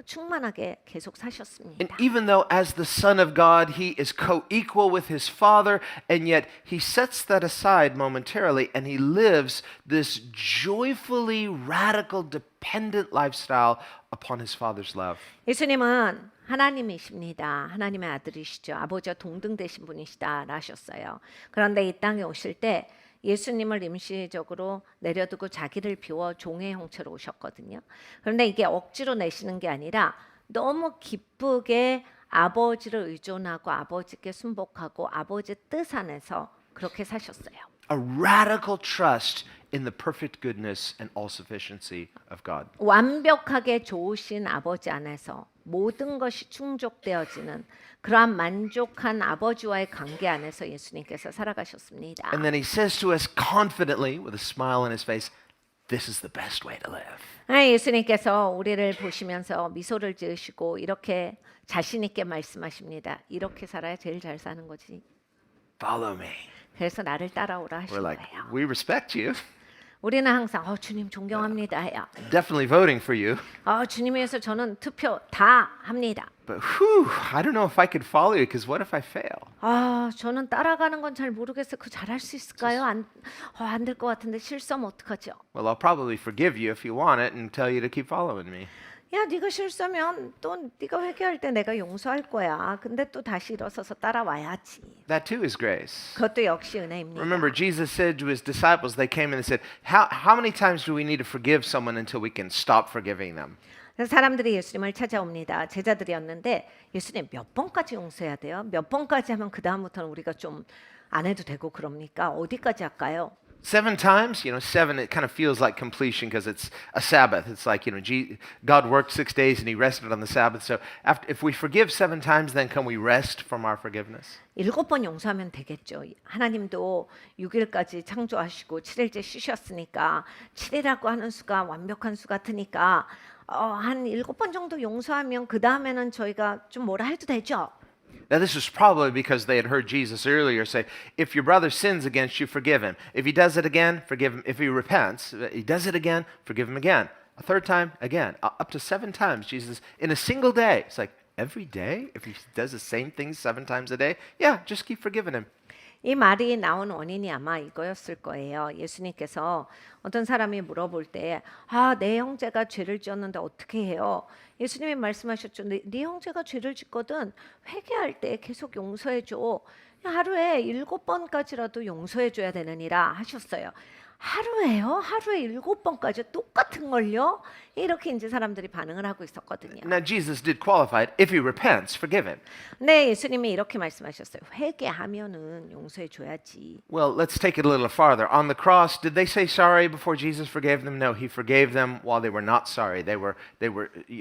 충만하게 계속 And 사셨습니다. even though as the Son of God, he is co-equal with his Father, and yet he sets that aside momentarily and he lives this joyfully radical dependent lifestyle upon his Father's love. 예수님은 하나님이십니다. 하나님의 아들이시죠. 아버지와 동등 되신 분이시다 하셨어요. 그런데 이 땅에 오실 때 예수님을 임시적으로 내려두고 자기를 비워 종의 형체로 오셨거든요. 그런데 이게 억지로 내시는 게 아니라 너무 기쁘게 아버지를 의존하고 아버지께 순복하고 아버지 뜻 안에서 그렇게 사셨어요. A radical trust in the perfect goodness and all sufficiency of God. 완벽하게 좋으신 아버지 안에서 모든 것이 충족되어지는 그러한 만족한 아버지와의 관계 안에서 예수님께서 살아가셨습니다. And then he says to us confidently with a smile on his face, this is the best way to live. 예수님께서 우리를 보시면서 미소를 지으시고 이렇게 자신 있게 말씀하십니다. 이렇게 살아야 제일 잘 사는 거지. Follow me. 그래서 나를 따라오라 하신 We're like, 거예요. we respect you. 우리는 항상 주님 존경합니다 해요. Definitely voting for you. 주님 위해서 저는 투표 다 합니다. But whew, I don't know if I could follow you because what if I fail? 저는 따라가는 건 잘 모르겠어요. 그거 잘할 수 있을까요? 안 될 것 같은데 실수하면 어떡하죠? Well, I'll probably forgive you if you want it and tell you to keep following me. 야, 네가 실수하면 또 네가 회개할 때 내가 용서할 거야. 근데 또 다시 일어서서 따라와야지. That too is grace. 그것도 역시 은혜입니다. Remember, Jesus said to his disciples, they came in and said, how many times do we need to forgive someone until we can stop forgiving them? 그래서 사람들이 예수님을 찾아옵니다. 제자들이었는데 예수님 몇 번까지 용서해야 돼요? 몇 번까지 하면 그 다음부터는 우리가 좀 안 해도 되고 그럽니까? 어디까지 할까요? 7 times, seven, it kind of feels like completion because it's a Sabbath. It's like, God worked 6 days and he rested on the Sabbath. So if we forgive 7 times, then can we rest from our forgiveness? 7번 용서하면 되겠죠. 하나님도 6일까지 창조하시고 7일째 쉬셨으니까 7이라고 하는 수가 완벽한 수 같으니까 한 7번 정도 용서하면 그 다음에는 저희가 좀 뭐라 해도 되죠. Now, this was probably because they had heard Jesus earlier say, if your brother sins against you, forgive him. If he does it again, forgive him. If he repents, he does it again, forgive him again. A third time, again. Up to 7 times, Jesus, in a single day. It's like, every day? If he does the same thing 7 times a day? Yeah, just keep forgiving him. 이 말이 나온 원인이 아마 이거였을 거예요. 예수님께서 어떤 사람이 물어볼 때, 내 형제가 죄를 지었는데 어떻게 해요? 예수님이 말씀하셨죠. 네 형제가 죄를 짓거든 회개할 때 계속 용서해줘. 하루에 7번까지라도 용서해줘야 되느니라 하셨어요. 하루에요? 하루에 7번까지 똑같은 걸요? 이렇게 이제 사람들이 반응을 하고 있었거든요. Now, Jesus did qualify it. If he repents, forgive him. 네, 예수님이 이렇게 말씀하셨어요. 회개하면은 용서해 줘야지. Well, let's take it a little farther. On the cross, did they say sorry before Jesus forgave them? No, he forgave them while they were not sorry. They were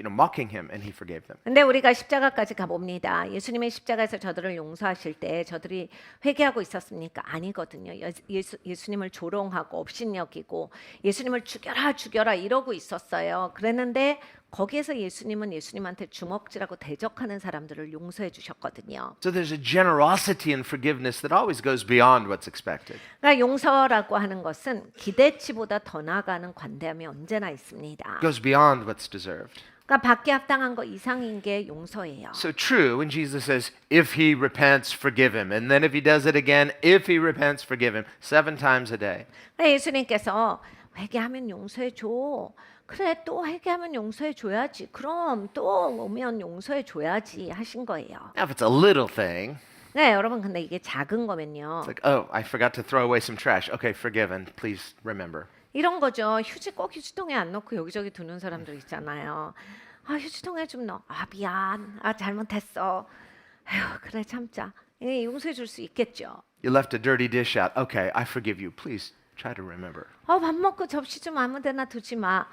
mocking him, and he forgave them. 근데 우리가 십자가까지 가봅니다. 예수님의 십자가에서 저들을 용서하실 때 저들이 회개하고 있었습니까? 아니거든요. 예수님을 조롱하고 업신여기고 예수님을 죽여라 이러고 있었어요. 그랬는데 거기에서 예수님은 예수님한테 주먹질하고 대적하는 사람들을 용서해 주셨거든요. So there's a generosity and forgiveness that always goes beyond what's expected. 그러니까 용서라고 하는 것은 기대치보다 더 나아가는 관대함이 언제나 있습니다. Goes beyond what's deserved. 그러니까 받기 합당한 거 이상인 게 용서예요. So true when Jesus says, if he repents, forgive him. And then if he does it again, if he repents, forgive him. 7 times a day. 그러니까 예수님께서 회개하면 용서해 줘. 그래 또 회개하면 용서해 줘야지. 그럼 또 오면 용서해 줘야지 하신 거예요. Now, if it's a little thing, 네, 여러분 근데 이게 작은 거면요. it's like, oh, I forgot to throw away some trash. Okay, forgiven. Please remember. 이런 거죠. 휴지 꼭 휴지통에 안 넣고 여기저기 두는 사람들 있잖아요. 휴지통에 좀 넣어. 미안. 잘못했어. 아휴, 그래 참자. 용서해 줄 수 있겠죠. You left a dirty dish out. Okay, I forgive you. Please try to remember. 밥 먹고 접시 좀 아무데나 두지 마.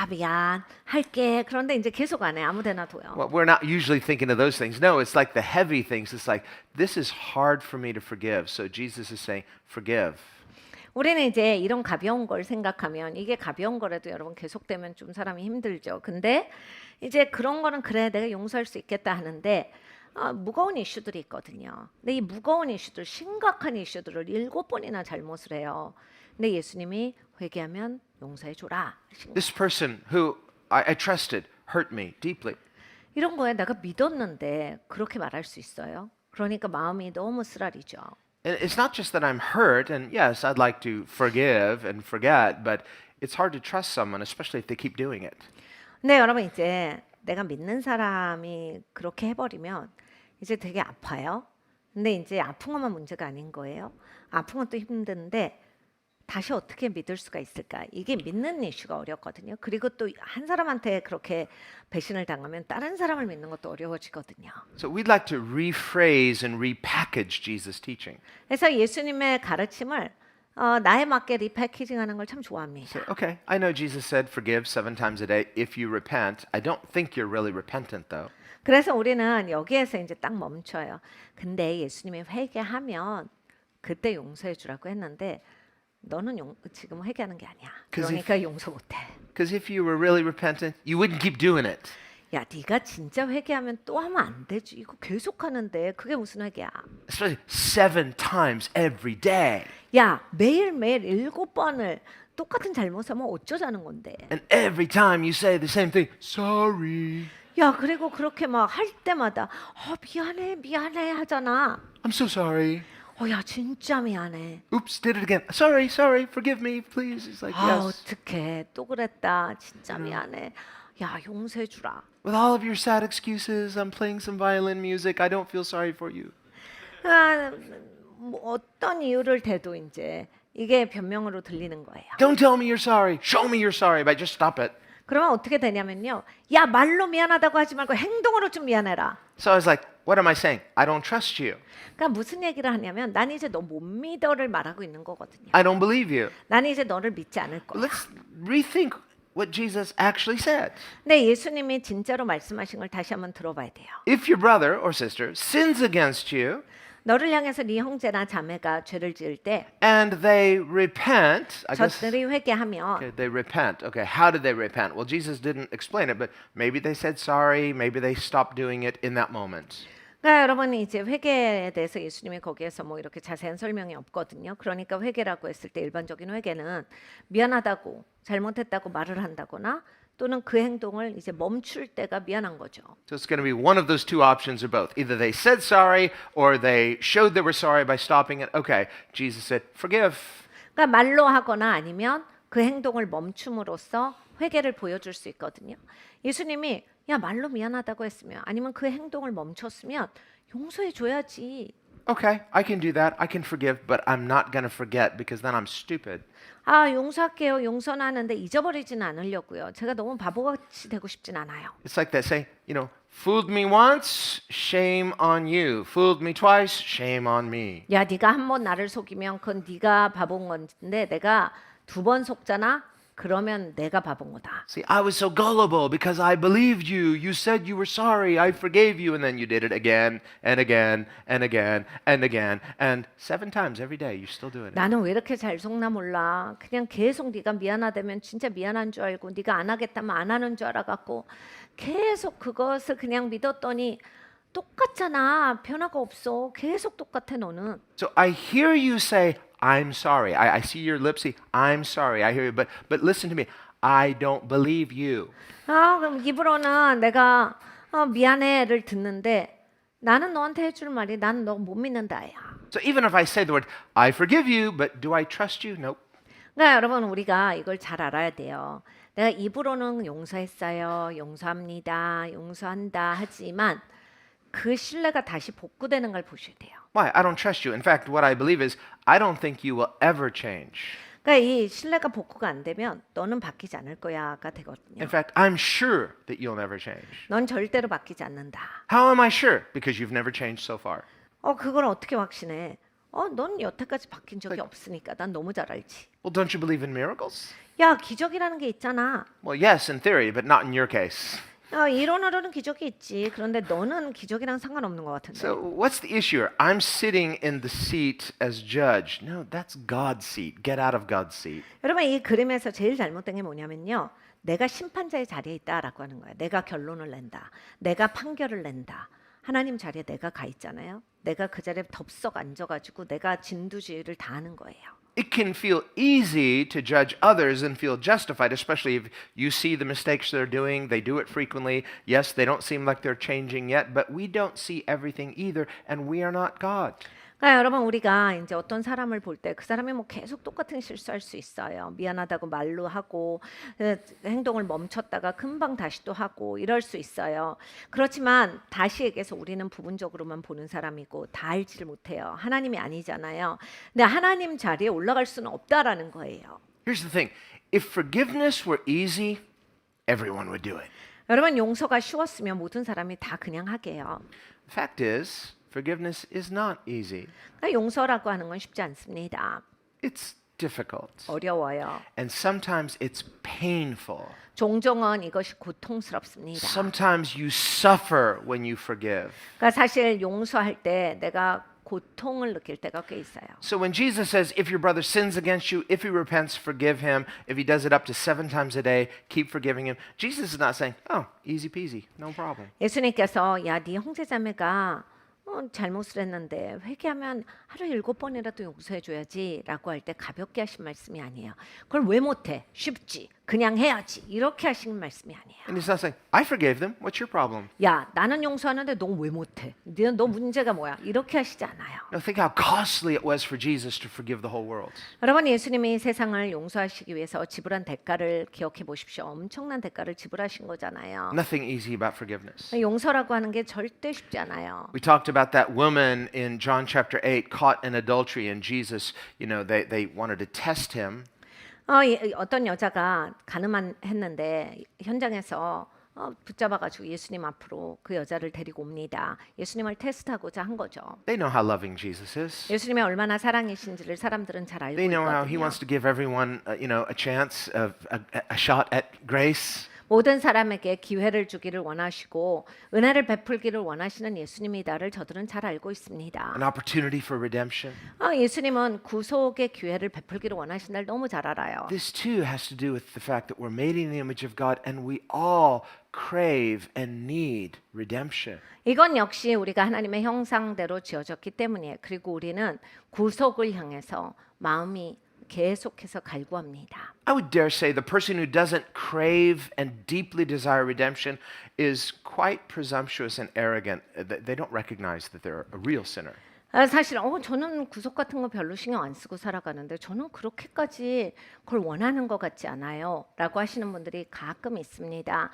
미안. 할게. 그런데 이제 계속 안 해. 아무데나 둬요. Well, we're not usually thinking of those things. No, it's like the heavy things. It's like, this is hard for me to forgive. So Jesus is saying, forgive. 우리는 이제 이런 가벼운 걸 생각하면 이게 가벼운 거라도 여러분 계속되면 좀 사람이 힘들죠. 근데 이제 그런 거는 그래 내가 용서할 수 있겠다 하는데 무거운 이슈들이 있거든요. 근데 이 무거운 이슈들, 심각한 이슈들을 7번이나 잘못을 해요. 근데 예수님이 회개하면 용서해 줘라. This person who I trusted hurt me deeply. 이런 거에 내가 믿었는데 그렇게 말할 수 있어요? 그러니까 마음이 너무 쓰라리죠. And it's not just that I'm hurt, and yes, I'd like to forgive and forget, but it's hard to trust someone, especially if they keep doing it. 근데 여러분 이제 내가 믿는 사람이 그렇게 해버리면 이제 되게 아파요. 근데 이제 아픈 것만 문제가 아닌 거예요. 아픈 것도 힘든데 다시 어떻게 믿을 수가 있을까? 이게 믿는 이슈가 어렵거든요. 그리고 또 한 사람한테 그렇게 배신을 당하면 다른 사람을 믿는 것도 어려워지거든요. So we'd like to rephrase and repackage Jesus' teaching. 그래서 예수님의 가르침을 나에 맞게 리패키징하는 걸 참 좋아합니다. Say, okay, I know Jesus said forgive 7 times a day if you repent. I don't think you're really repentant though. 그래서 우리는 여기에서 이제 딱 멈춰요. 근데 예수님이 회개하면 그때 용서해 주라고 했는데 너는 지금 회개하는 게 아니야. 그러니까 용서 못해. Because if you were really repentant, you wouldn't keep doing it. 야, 네가 진짜 회개하면 또 하면 안 되지. 이거 계속 하는데 그게 무슨 회개야? Especially 7 times every day. 야, 매일매일 7번을 똑같은 잘못하면 어쩌자는 건데. And every time you say the same thing, sorry, 야, 그리고 그렇게 막 할 때마다 미안해, 미안해 하잖아. I'm so sorry. 야, 진짜 미안해. Oops, did it again. Sorry, sorry, forgive me, please. It's like, yes. 어떡해. 또 그랬다. 진짜 미안해. 야, 용서해 주라. With all of your sad excuses, I'm playing some violin music. I don't feel sorry for you. 아, 뭐 어떤 이유를 대도 이제 이게 변명으로 들리는 거예요. Don't tell me you're sorry. Show me you're sorry, but just stop it. 그러면 어떻게 되냐면요. 야, 말로 미안하다고 하지 말고 행동으로 좀 미안해라. So I was like, what am I saying? I don't trust you. 그러니까 무슨 얘기를 하냐면 난 이제 너 못 믿어를 말하고 있는 거거든요. I don't believe you. 나는 이제 너를 믿지 않을 거야. Let's rethink what Jesus actually said. 근데 예수님이 진짜로 말씀하신 걸 다시 한번 들어봐야 돼요. If your brother or sister sins against you 너를 향해서 네 형제나 자매가 죄를 지을 때 and they repent, I guess 저들이 회개하면 okay, they repent. Okay, how did they repent? Well, Jesus didn't explain it, but maybe they said sorry, maybe they stopped doing it in that moment. 그러니까 여러분 이제 회개에 대해서 예수님이 거기에서 뭐 이렇게 자세한 설명이 없거든요. 그러니까 회개라고 했을 때 일반적인 회개는 미안하다고 잘못했다고 말을 한다거나 또는 그 행동을 이제 멈출 때가 미안한 거죠. So it's going to be one of those two options or both. Either they said sorry or they showed they were sorry by stopping it. Okay, Jesus said, forgive. 그러니까 말로 하거나 아니면 그 행동을 멈춤으로써 회개를 보여줄 수 있거든요. 예수님이 야 말로 미안하다고 했으면 아니면 그 행동을 멈췄으면 용서해 줘야지. Okay, I can do that. I can forgive, but I'm not going to forget because then I'm stupid. 용서할게요. 용서는 하는데 잊어버리지는 않으려고요. 제가 너무 바보같이 되고 싶진 않아요. It's like that saying, fooled me once, shame on you. Fooled me twice, shame on me. 야, 네가 한 번 나를 속이면 그건 네가 바본 건데 내가 두 번 속잖아. 그러면 내가 바본 거다. See, I was so gullible because I believed you. You said you were sorry. I forgave you. And then you did it again and again and again and again. And 7 times every day, you're still doing it. 나는 왜 이렇게 잘 속나 몰라. 그냥 계속 네가 미안하다면 진짜 미안한 줄 알고 네가 안 하겠다면 안 하는 줄 알아갖고 계속 그것을 그냥 믿었더니 똑같잖아. 변화가 없어. 계속 똑같아 너는. So I hear you say, I'm sorry. I see your lips say, I'm sorry. I hear you. But listen to me. I don't believe you. 그럼 입으로는 내가 미안해를 듣는데 나는 너한테 해줄 말이 나는 너 못 믿는다야. So even if I say the word, I forgive you, but do I trust you? Nope. 그러니까 여러분 우리가 이걸 잘 알아야 돼요. 내가 입으로는 용서했어요. 용서합니다. 용서한다 하지만 그 신뢰가 다시 복구되는 걸 보셔야 돼요. Why? I don't trust you. In fact, what I believe is I don't think you will ever change. 그러니까 이 신뢰가 복구가 안 되면 너는 바뀌지 않을 거야가 되거든요. In fact, I'm sure that you'll never change. 넌 절대로 바뀌지 않는다. How am I sure? Because you've never changed so far. 그걸 어떻게 확신해? 넌 여태까지 바뀐 적이 없으니까 난 너무 잘 알지. Well, don't you believe in miracles? 야, 기적이라는 게 있잖아. Well, yes, in theory, but not in your case. 이론으로는 기적이 있지. 그런데 너는 기적이랑 상관없는 것 같은데. So, what's the issue here? I'm sitting in the seat as judge. No, that's God's seat. Get out of God's seat. 여러분 이 그림에서 제일 잘못된 게 뭐냐면요. 내가 심판자의 자리에 있다라고 하는 거예요. 내가 결론을 낸다. 내가 판결을 낸다. 하나님 자리에 내가 가 있잖아요. 내가 그 자리에 덥석 앉아가지고 내가 진두지휘를 다 하는 거예요. It can feel easy to judge others and feel justified, especially if you see the mistakes they're doing. They do it frequently. Yes, they don't seem like they're changing yet, but we don't see everything either, and we are not God. 그러니까 여러분 우리가 이제 어떤 사람을 볼 때 그 사람이 뭐 계속 똑같은 실수할 수 있어요. 미안하다고 말로 하고 행동을 멈췄다가 금방 다시 또 하고 이럴 수 있어요. 그렇지만 다시 얘기해서 우리는 부분적으로만 보는 사람이고 다 알지를 못해요. 하나님이 아니잖아요. 근데 하나님 자리에 올라갈 수는 없다라는 거예요. Here's the thing. If forgiveness were easy, everyone would do it. 여러분 용서가 쉬웠으면 모든 사람이 다 그냥 하게요. The fact is, forgiveness is not easy. 그러니까 용서라고 하는 건 쉽지 않습니다. It's difficult. 어려워요. And sometimes it's painful. 종종은 이것이 고통스럽습니다. Sometimes you suffer when you forgive. 그러니까 사실 용서할 때 내가 고통을 느낄 때가 꽤 있어요. So when Jesus says, if your brother sins against you, if he repents, forgive him. If he does it up to 7 times a day, keep forgiving him. Jesus is not saying, oh, easy peasy, no problem. 예수님께서 야, 네 형제자매가 잘못을 했는데 회개하면 하루에 7번이라도 용서해줘야지라고 할 때 가볍게 하신 말씀이 아니에요. 그걸 왜 못해? 쉽지. 그냥 해야지. 이렇게 하시는 말씀이 아니에요. And he's not saying, I forgave them. What's your problem? 야, 나는 용서하는데 너 왜 못해? 너 문제가 뭐야? 이렇게 하시지 않아요. No, think how costly it was for Jesus to forgive the whole world. 여러분, 예수님이 세상을 용서하시기 위해서 지불한 대가를 기억해 보십시오. 엄청난 대가를 지불하신 거잖아요. Nothing easy about forgiveness. 용서라고 하는 게 절대 쉽지 않아요. We talked about that woman in John chapter 8 caught in adultery, and Jesus, they wanted to test him. 어떤 여자가 가늠했는데 현장에서 붙잡아가지고 예수님 앞으로 그 여자를 데리고 옵니다. 예수님을 테스트하고자 한 거죠. They know how loving Jesus is. 예수님이 얼마나 사랑이신지를 사람들은 잘 알고 They know how he 있거든요. wants to give everyone, a chance of a shot at grace. 모든 사람에게 기회를 주기를 원하시고 은혜를 베풀기를 원하시는 예수님이다를 저들은 잘 알고 있습니다. An opportunity for redemption. 예수님은 구속의 기회를 베풀기를 원하신다를 너무 잘 알아요. This too has to do with the fact that we're made in the image of God and we all crave and need redemption. 이건 역시 우리가 하나님의 형상대로 지어졌기 때문이에요. 그리고 우리는 구속을 향해서 마음이 계속해서 갈구합니다. I would dare say the person who doesn't crave and deeply desire redemption is quite presumptuous and arrogant. They don't recognize that they're a real sinner. 사실 저는 구속 같은 거 별로 신경 안 쓰고 살아가는데 저는 그렇게까지 그걸 원하는 것 같지 않아요 라고 하시는 분들이 가끔 있습니다.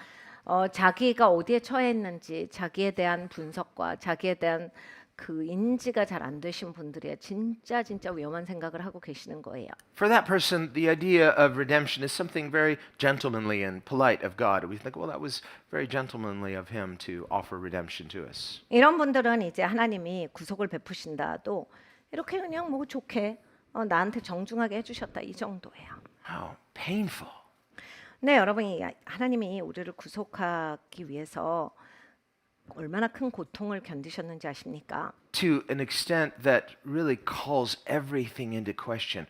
자기가 어디에 처해 있는지 자기에 대한 분석과 자기에 대한 그 인지가 잘 안 되신 분들이 진짜 위험한 생각을 하고 계시는 거예요. For that person, the idea of redemption is something very gentlemanly and polite of God. We think, well, that was very gentlemanly of him to offer redemption to us. 이런 분들은 이제 하나님이 구속을 베푸신다도 이렇게 그냥 뭐 좋게 나한테 정중하게 해주셨다 이 정도예요. How painful. 네, 여러분이 하나님이 우리를 구속하기 위해서 얼마나 큰 고통을 견디셨는지 아십니까? To an extent that really calls everything into question.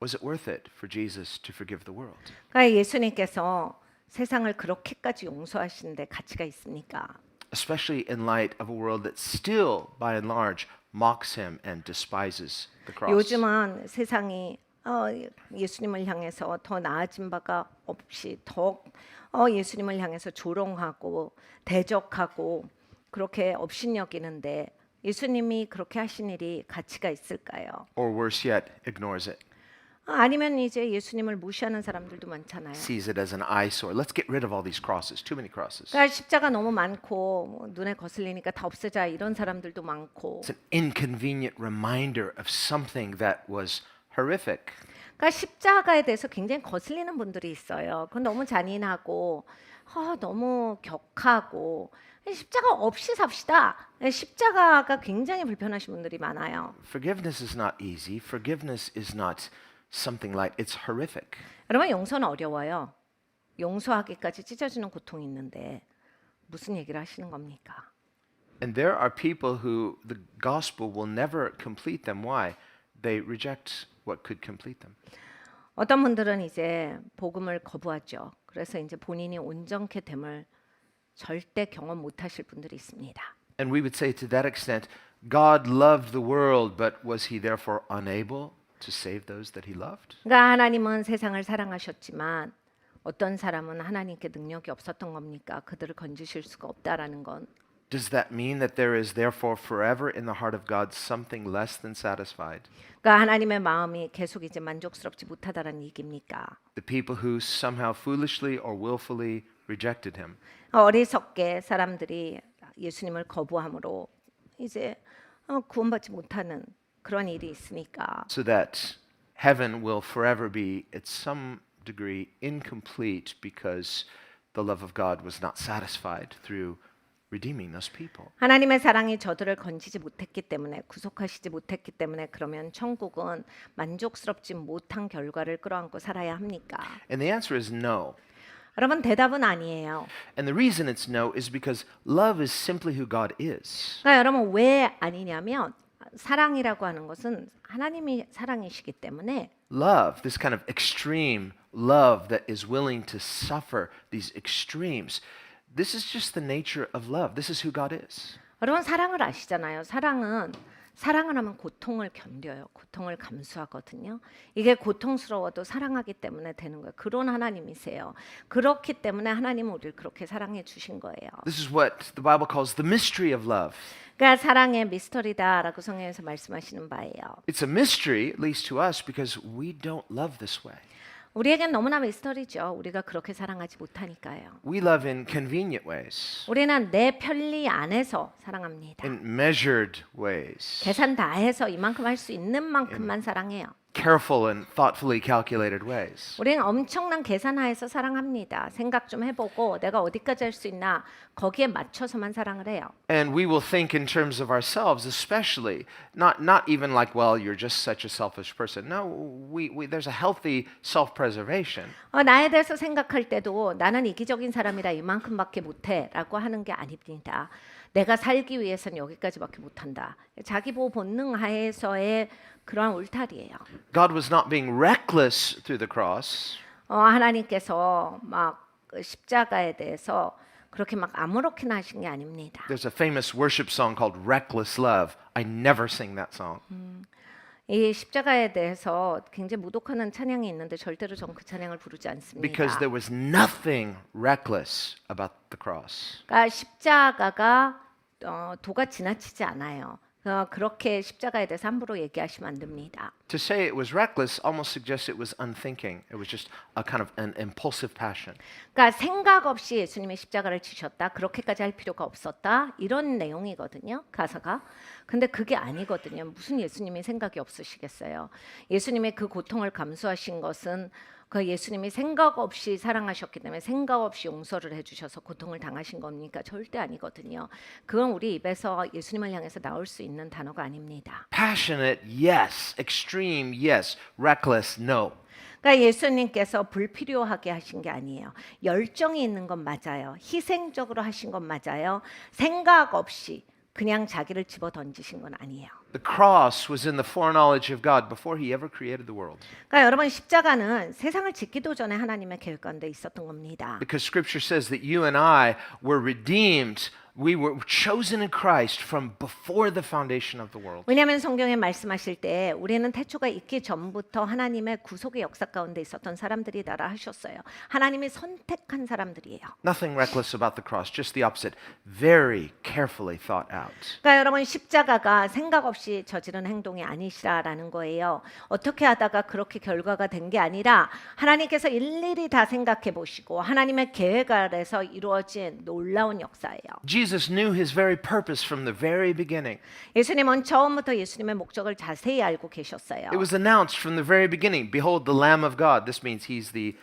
Was it worth it for Jesus to forgive the world? 그러니까 예수님께서 세상을 그렇게까지 용서하시는데 가치가 있습니까? Especially in light of a world that still, by and large, mocks him and despises the cross. 요즘은 세상이 예수님을 향해서 더 나아진 바가 없이 더 예수님을 향해서 조롱하고 대적하고 그렇게 업신여기는데 예수님이 그렇게 하신 일이 가치가 있을까요? Or worse yet, ignores it. 아니면 이제 예수님을 무시하는 사람들도 많잖아요. Sees it as an eyesore. Let's get rid of all these crosses. Too many crosses. 그러니까 십자가 너무 많고 뭐 눈에 거슬리니까 다 없애자 이런 사람들도 많고. It's an inconvenient reminder of something that was horrific. 그러니까 십자가에 대해서 굉장히 거슬리는 분들이 있어요. 그건 너무 잔인하고 너무 격하고 십자가 없이 삽시다. 십자가가 굉장히 불편하신 분들이 많아요. Forgiveness is not easy. Forgiveness is not something light. It's horrific. 여러분 용서는 어려워요. 용서하기까지 찢어지는 고통이 있는데 무슨 얘기를 하시는 겁니까? And there are people who the gospel will never complete them. Why? They reject what could complete them. 어떤 분들은 이제 복음을 거부하죠. 그래서 이제 본인이 온전케 됨을 절대 경험 못하실 분들이 있습니다. And we would say to that extent, God loved the world, but was he therefore unable to save those that he loved? 그러니까 하나님은 세상을 사랑하셨지만 어떤 사람은 하나님께 능력이 없었던 겁니까? 그들을 건지실 수가 없다라는 건. Does that mean that there is therefore forever in the heart of God something less than satisfied? 그러니까 하나님의 마음이 계속 이제 만족스럽지 못하다라는 얘기입니까? The people who somehow foolishly or willfully rejected him. 어리석게 사람들이 예수님을 거부함으로 이제 구원받지 못하는 그런 일이 있으니까. So that heaven will forever be at some degree incomplete because the love of God was not satisfied through redeeming those people. 하나님의 사랑이 저들을 건지지 못했기 때문에 구속하시지 못했기 때문에 그러면 천국은 만족스럽지 못한 결과를 끌어안고 살아야 합니까? And the answer is no. 여러분 대답은 아니에요. And the reason it's no is because love is simply who God is. 그러니까 여러분 왜 아니냐면 사랑이라고 하는 것은 하나님이 사랑이시기 때문에 Love, this kind of extreme love that is willing to suffer these extremes, this is just the nature of love. This is who God is. 여러분 사랑을 아시잖아요. 사랑을 하면 고통을 견뎌요. 고통을 감수하거든요. 이게 고통스러워도 사랑하기 때문에 되는 거예요. 그런 하나님이세요. 그렇기 때문에 하나님은 우리를 그렇게 사랑해 주신 거예요. This is what the Bible calls the mystery of love. 그러니까 사랑의 미스터리다라고 성경에서 말씀하시는 바예요. It's a mystery, at least to us, because we don't love this way. 우리에겐 너무나 미스터리죠. 우리가 그렇게 사랑하지 못하니까요. We love in convenient ways, 우리는 내 편리 안에서 사랑합니다. in measured ways, 계산 다 해서 이만큼 할 수 있는 만큼만 사랑해요. careful and thoughtfully calculated ways. 우리는 엄청난 계산하에서 사랑합니다. 생각 좀 해보고 내가 어디까지 할 수 있나 거기에 맞춰서만 사랑을 해요. And we will think in terms of ourselves, especially not even like, well, you're just such a selfish person. No, there's a healthy self-preservation. 나에 대해서 생각할 때도 나는 이기적인 사람이라 이만큼밖에 못해라고 하는 게 아닙니다. 내가 살기 위해서는 여기까지밖에 못한다. 자기 보호 본능 하에서의 그러한 울타리예요. God was not being reckless through the cross. 하나님께서 막 십자가에 대해서 그렇게 막 아무렇게나 하신 게 아닙니다. There's a famous worship song called Reckless Love. I never sing that song. 이 십자가에 대해서 굉장히 모독하는 찬양이 있는데 절대로 전 그 찬양을 부르지 않습니다. Because there was nothing reckless about the cross. 그러니까 십자가가 도가 지나치지 않아요. 그렇게 십자가에 대해서 함부로 얘기하시면 안 됩니다. To say it was reckless almost suggests it was unthinking. It was just a kind of an impulsive passion. 그러니까 생각 없이 예수님이 십자가를 지셨다. 그렇게까지 할 필요가 없었다. 이런 내용이거든요. 가사가. 근데 그게 아니거든요. 무슨 예수님이 생각이 없으시겠어요. 예수님의 그 고통을 감수하신 것은 그 예수님이 생각 없이 사랑하셨기 때문에 생각 없이 용서를 해주셔서 고통을 당하신 겁니까? 절대 아니거든요. 그건 우리 입에서 예수님을 향해서 나올 수 있는 단어가 아닙니다. Passionate, yes. Extreme, yes. Reckless, no. 그러니까 예수님께서 불필요하게 하신 게 아니에요. 열정이 있는 건 맞아요. 희생적으로 하신 건 맞아요. 생각 없이 그냥 자기를 집어 던지신 건 아니에요. The cross was in the foreknowledge of God before he ever created the world. 그러니까 여러분 십자가는 세상을 짓기도 전에 하나님의 계획 가운데 있었던 겁니다. Because scripture says that you and I were redeemed. We were chosen in Christ from before the foundation of the world. 왜냐하면 성경에 말씀하실 때 우리는 태초가 있기 전부터 하나님의 구속의 역사 가운데 있었던 사람들이다라 하셨어요. 하나님이 선택한 사람들이에요. Nothing reckless about the cross, just the opposite. Very carefully thought out. 그러니까 여러분 십자가가 생각 없이 저지른 행동이 아니시라라는 거예요. 어떻게 하다가 그렇게 결과가 된 게 아니라 하나님께서 일일이 다 생각해 보시고 하나님의 계획 아래서 이루어진 놀라운 역사예요. Jesus knew his very purpose from the very beginning. 예수님은 처음부터 예수님의 목적을 자세히 알고 계셨어요. It was announced from the very beginning. Behold the Lamb of God. This means he's the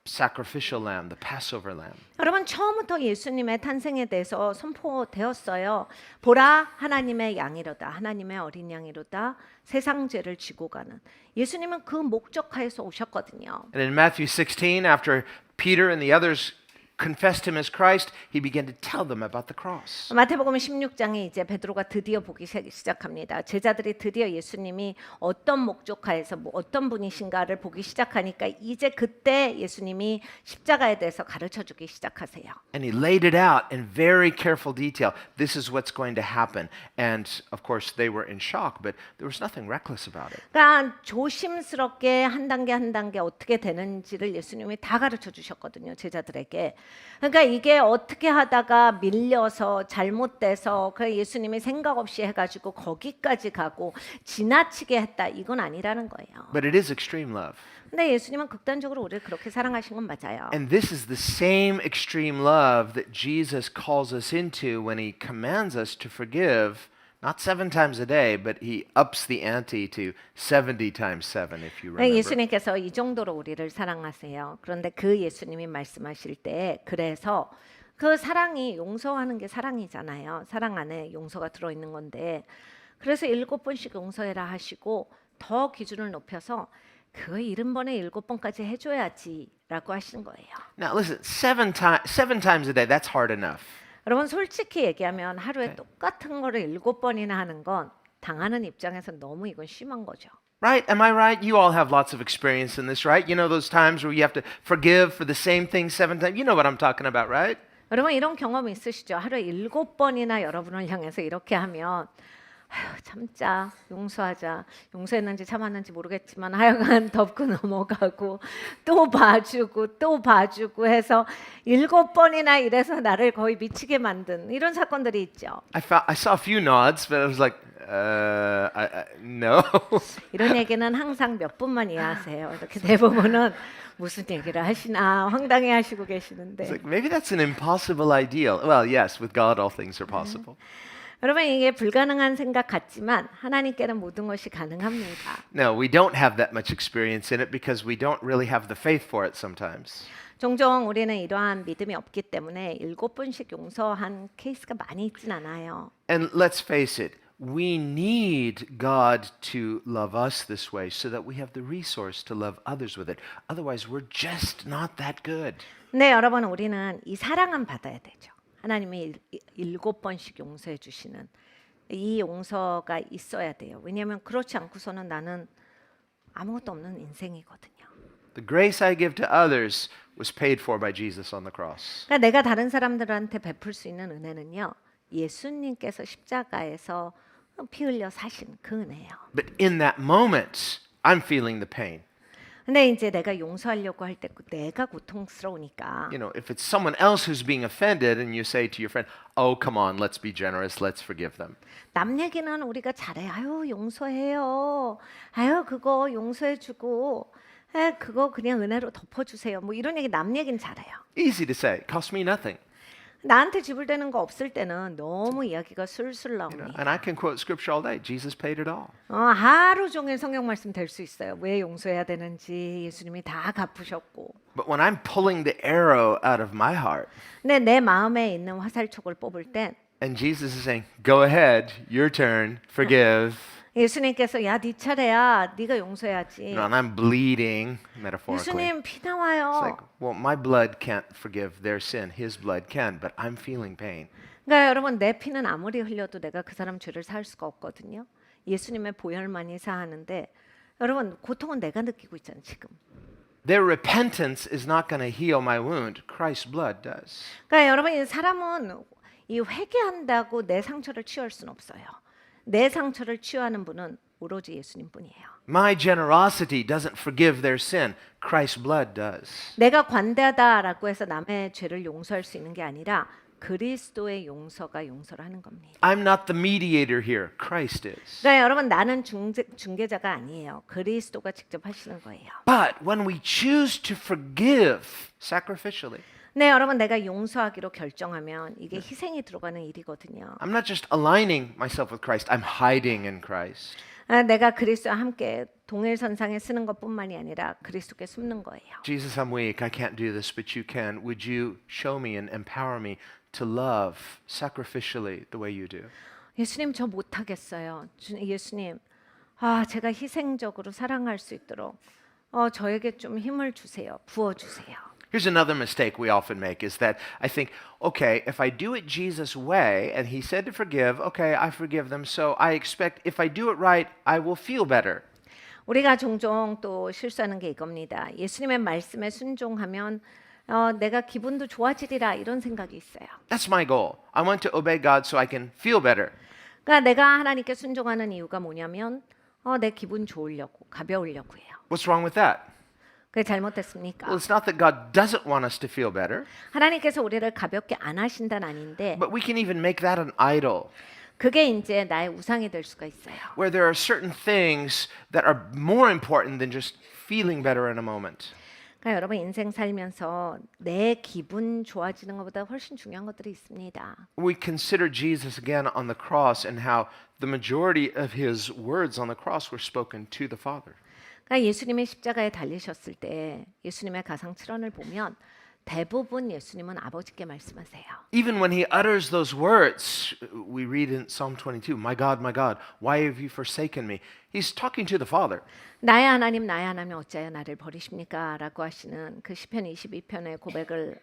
sacrificial lamb, the Passover lamb. 여러분 처음부터 예수님의 탄생에 대해서 선포되었어요. 보라 하나님의 양이로다. 하나님의 어린 양이로다. 세상 죄를 지고 가는. 예수님은 그 목적하에서 오셨거든요. And in Matthew 16, after Peter and the others confessed him as Christ, he began to tell them about the cross. 마태복음 16장에 이제 베드로가 드디어 보기 시작합니다. 제자들이 드디어 예수님이 어떤 목적하에서 어떤 분이신가를 보기 시작하니까 이제 그때 예수님이 십자가에 대해서 가르쳐 주기 시작하세요. And he laid it out in very careful detail. This is what's going to happen. And of course, they were in shock, but there was nothing reckless about it. 그러니까 조심스럽게 한 단계 한 단계 어떻게 되는지를 예수님이 다 가르쳐 주셨거든요. 제자들에게. 그러니까 이게 어떻게 하다가 밀려서 잘못돼서 그 예수님이 생각 없이 해가지고 거기까지 가고 지나치게 했다 이건 아니라는 거예요. But it is extreme love. 근데 예수님은 극단적으로 우리를 그렇게 사랑하신 건 맞아요. And this is the same extreme love that Jesus calls us into when he commands us to forgive. Not 7 times a day, but he ups the ante to 70 times 7, if you remember. 예수님께서 이 정도로 우리를 사랑하세요. 그런데 그 예수님이 말씀하실 때 그래서 그 사랑이 용서하는 게 사랑이잖아요. 사랑 안에 용서가 들어있는 건데 그래서 7번씩 용서해라 하시고 더 기준을 높여서 그거 70번에 7번까지 해줘야지라고 하시는 거예요. Now listen, 7 times a day, that's hard enough. 여러분 솔직히 얘기하면 하루에 똑같은 거를 7번이나 하는 건 당하는 입장에서 너무 이건 심한 거죠. Right? Am I right? You all have lots of experience in this, right? You know those times where you have to forgive for the same thing 7 times. You know what I'm talking about, right? 여러분 이런 경험 있으시죠? 하루에 7번이나 여러분을 향해서 이렇게 하면 아휴, 참자, 용서하자. 용서했는지 참았는지 모르겠지만 하여간 덮고 넘어가고 또 봐주고 또 봐주고 해서 7번이나 이래서 나를 거의 미치게 만든 이런 사건들이 있죠. I saw a few nods, but I was like, no. 이런 얘기는 항상 몇 분만 이해하세요. 이렇게 대부분은 무슨 얘기를 하시나 황당해 하시고 It's 계시는데 like, maybe that's an impossible ideal. Well, yes, with God, all things are possible. 여러분 이게 불가능한 생각 같지만 하나님께는 모든 것이 가능합니다. No, we don't have that much experience in it because we don't really have the faith for it sometimes. 종종 우리는 이러한 믿음이 없기 때문에 7번씩 용서한 케이스가 많이 있진 않아요. And let's face it, we need God to love us this way so that we have the resource to love others with it. Otherwise, we're just not that good. 근데 여러분 우리는 이 사랑은 받아야 되죠. 하나님이 7번씩 용서해 주시는 이 용서가 있어야 돼요. 왜냐하면 그렇지 않고서는 나는 아무것도 없는 인생이거든요. The grace I give to others was paid for by Jesus on the cross. 그러니까 내가 다른 사람들한테 베풀 수 있는 은혜는요. 예수님께서 십자가에서 피 흘려 사신 그 은혜예요. But in that moment, I'm feeling the pain. 근데 이제 내가 용서하려고 할 때 내가 고통스러우니까 You know, if it's someone else who's being offended and you say to your friend, "Oh, come on, let's be generous, let's forgive them." 남 얘기는 우리가 잘해. 아유 용서해요. 아유 그거 용서해주고. 그거 그냥 은혜로 덮어주세요. 뭐 이런 얘기 남 얘기는 잘해요. Easy to say, cost me nothing. 나한테 지불되는 거 없을 때는 너무 이야기가 술술 You know, 나옵니다. and I can quote scripture all day. Jesus paid it all. 하루 종일 성경 말씀 될 수 있어요. 왜 용서해야 되는지 예수님이 다 갚으셨고. But when I'm pulling the arrow out of my heart, 근데 내 마음에 있는 화살촉을 뽑을 땐 and Jesus is saying, "Go ahead, your turn, forgive," 예수님께서 야 네 차례야. 네가 용서해야지. you know, and I'm bleeding metaphorically. 예수님 피 It's 나와요. like, well, my blood can't forgive their sin. His blood can, but I'm feeling pain. 그러니까 여러분 내 피는 아무리 흘려도 내가 그 사람 죄를 사할 수가 없거든요. 예수님의 보혈만이 사하는데 여러분 고통은 내가 느끼고 있잖아요 지금. Their repentance is not going to heal my wound. Christ's blood does. 그러니까 여러분 이 사람은 이 회개한다고 내 상처를 치유할 수는 없어요. 내 상처를 치유하는 분은 오로지 예수님뿐이에요. My generosity doesn't forgive their sin. Christ's blood does. 내가 관대하다라고 해서 남의 죄를 용서할 수 있는 게 아니라 그리스도의 용서가 용서를 하는 겁니다. I'm not the mediator here. Christ is. 그러니까 여러분 나는 중개자가 아니에요. 그리스도가 직접 하시는 거예요. But when we choose to forgive sacrificially, 네, 여러분 내가 용서하기로 결정하면 이게 희생이 들어가는 일이거든요. I'm not just aligning myself with Christ. I'm hiding in Christ. 내가 그리스도와 함께 동일선상에 쓰는 것뿐만이 아니라 그리스도께 숨는 거예요. Jesus, I'm weak. I can't do this, but you can. Would you show me and empower me to love sacrificially the way you do? 예수님 저 못하겠어요. 예수님, 제가 희생적으로 사랑할 수 있도록 저에게 좀 힘을 주세요. 부어주세요. Here's another mistake we often make is that I think, okay, if I do it Jesus' way, and he said to forgive, okay, I forgive them, so I expect if I do it right, I will feel better. 우리가 종종 또 실수하는 게 이겁니다. 예수님의 말씀에 순종하면 내가 기분도 좋아지리라 이런 생각이 있어요. That's my goal. I want to obey God so I can feel better. 그러니까 내가 하나님께 순종하는 이유가 뭐냐면 내 기분 좋으려고 가벼우려고 해요. What's wrong with that? 그게 잘못됐습니까? Well, it's not that God doesn't want us to feel better, 하나님께서 우리를 가볍게 안 하신다는 아닌데 but we can even make that an idol, 그게 이제 나의 우상이 될 수가 있어요. where there are certain things that are more important than just feeling better in a moment. 그러니까 여러분 인생 살면서 내 기분 좋아지는 것보다 훨씬 중요한 것들이 있습니다. We consider Jesus again on the cross and how the majority of his words on the cross were spoken to the Father. 그러니까 예수님이 십자가에 달리셨을 때 예수님의 가상칠언을 보면 대부분 예수님은 아버지께 말씀하세요. Even when he utters those words, we read in Psalm 22, my God, why have you forsaken me? He's talking to the Father. 나의 하나님 어찌하여 나를 버리십니까? 라고 하시는 그 시편 22편의 고백을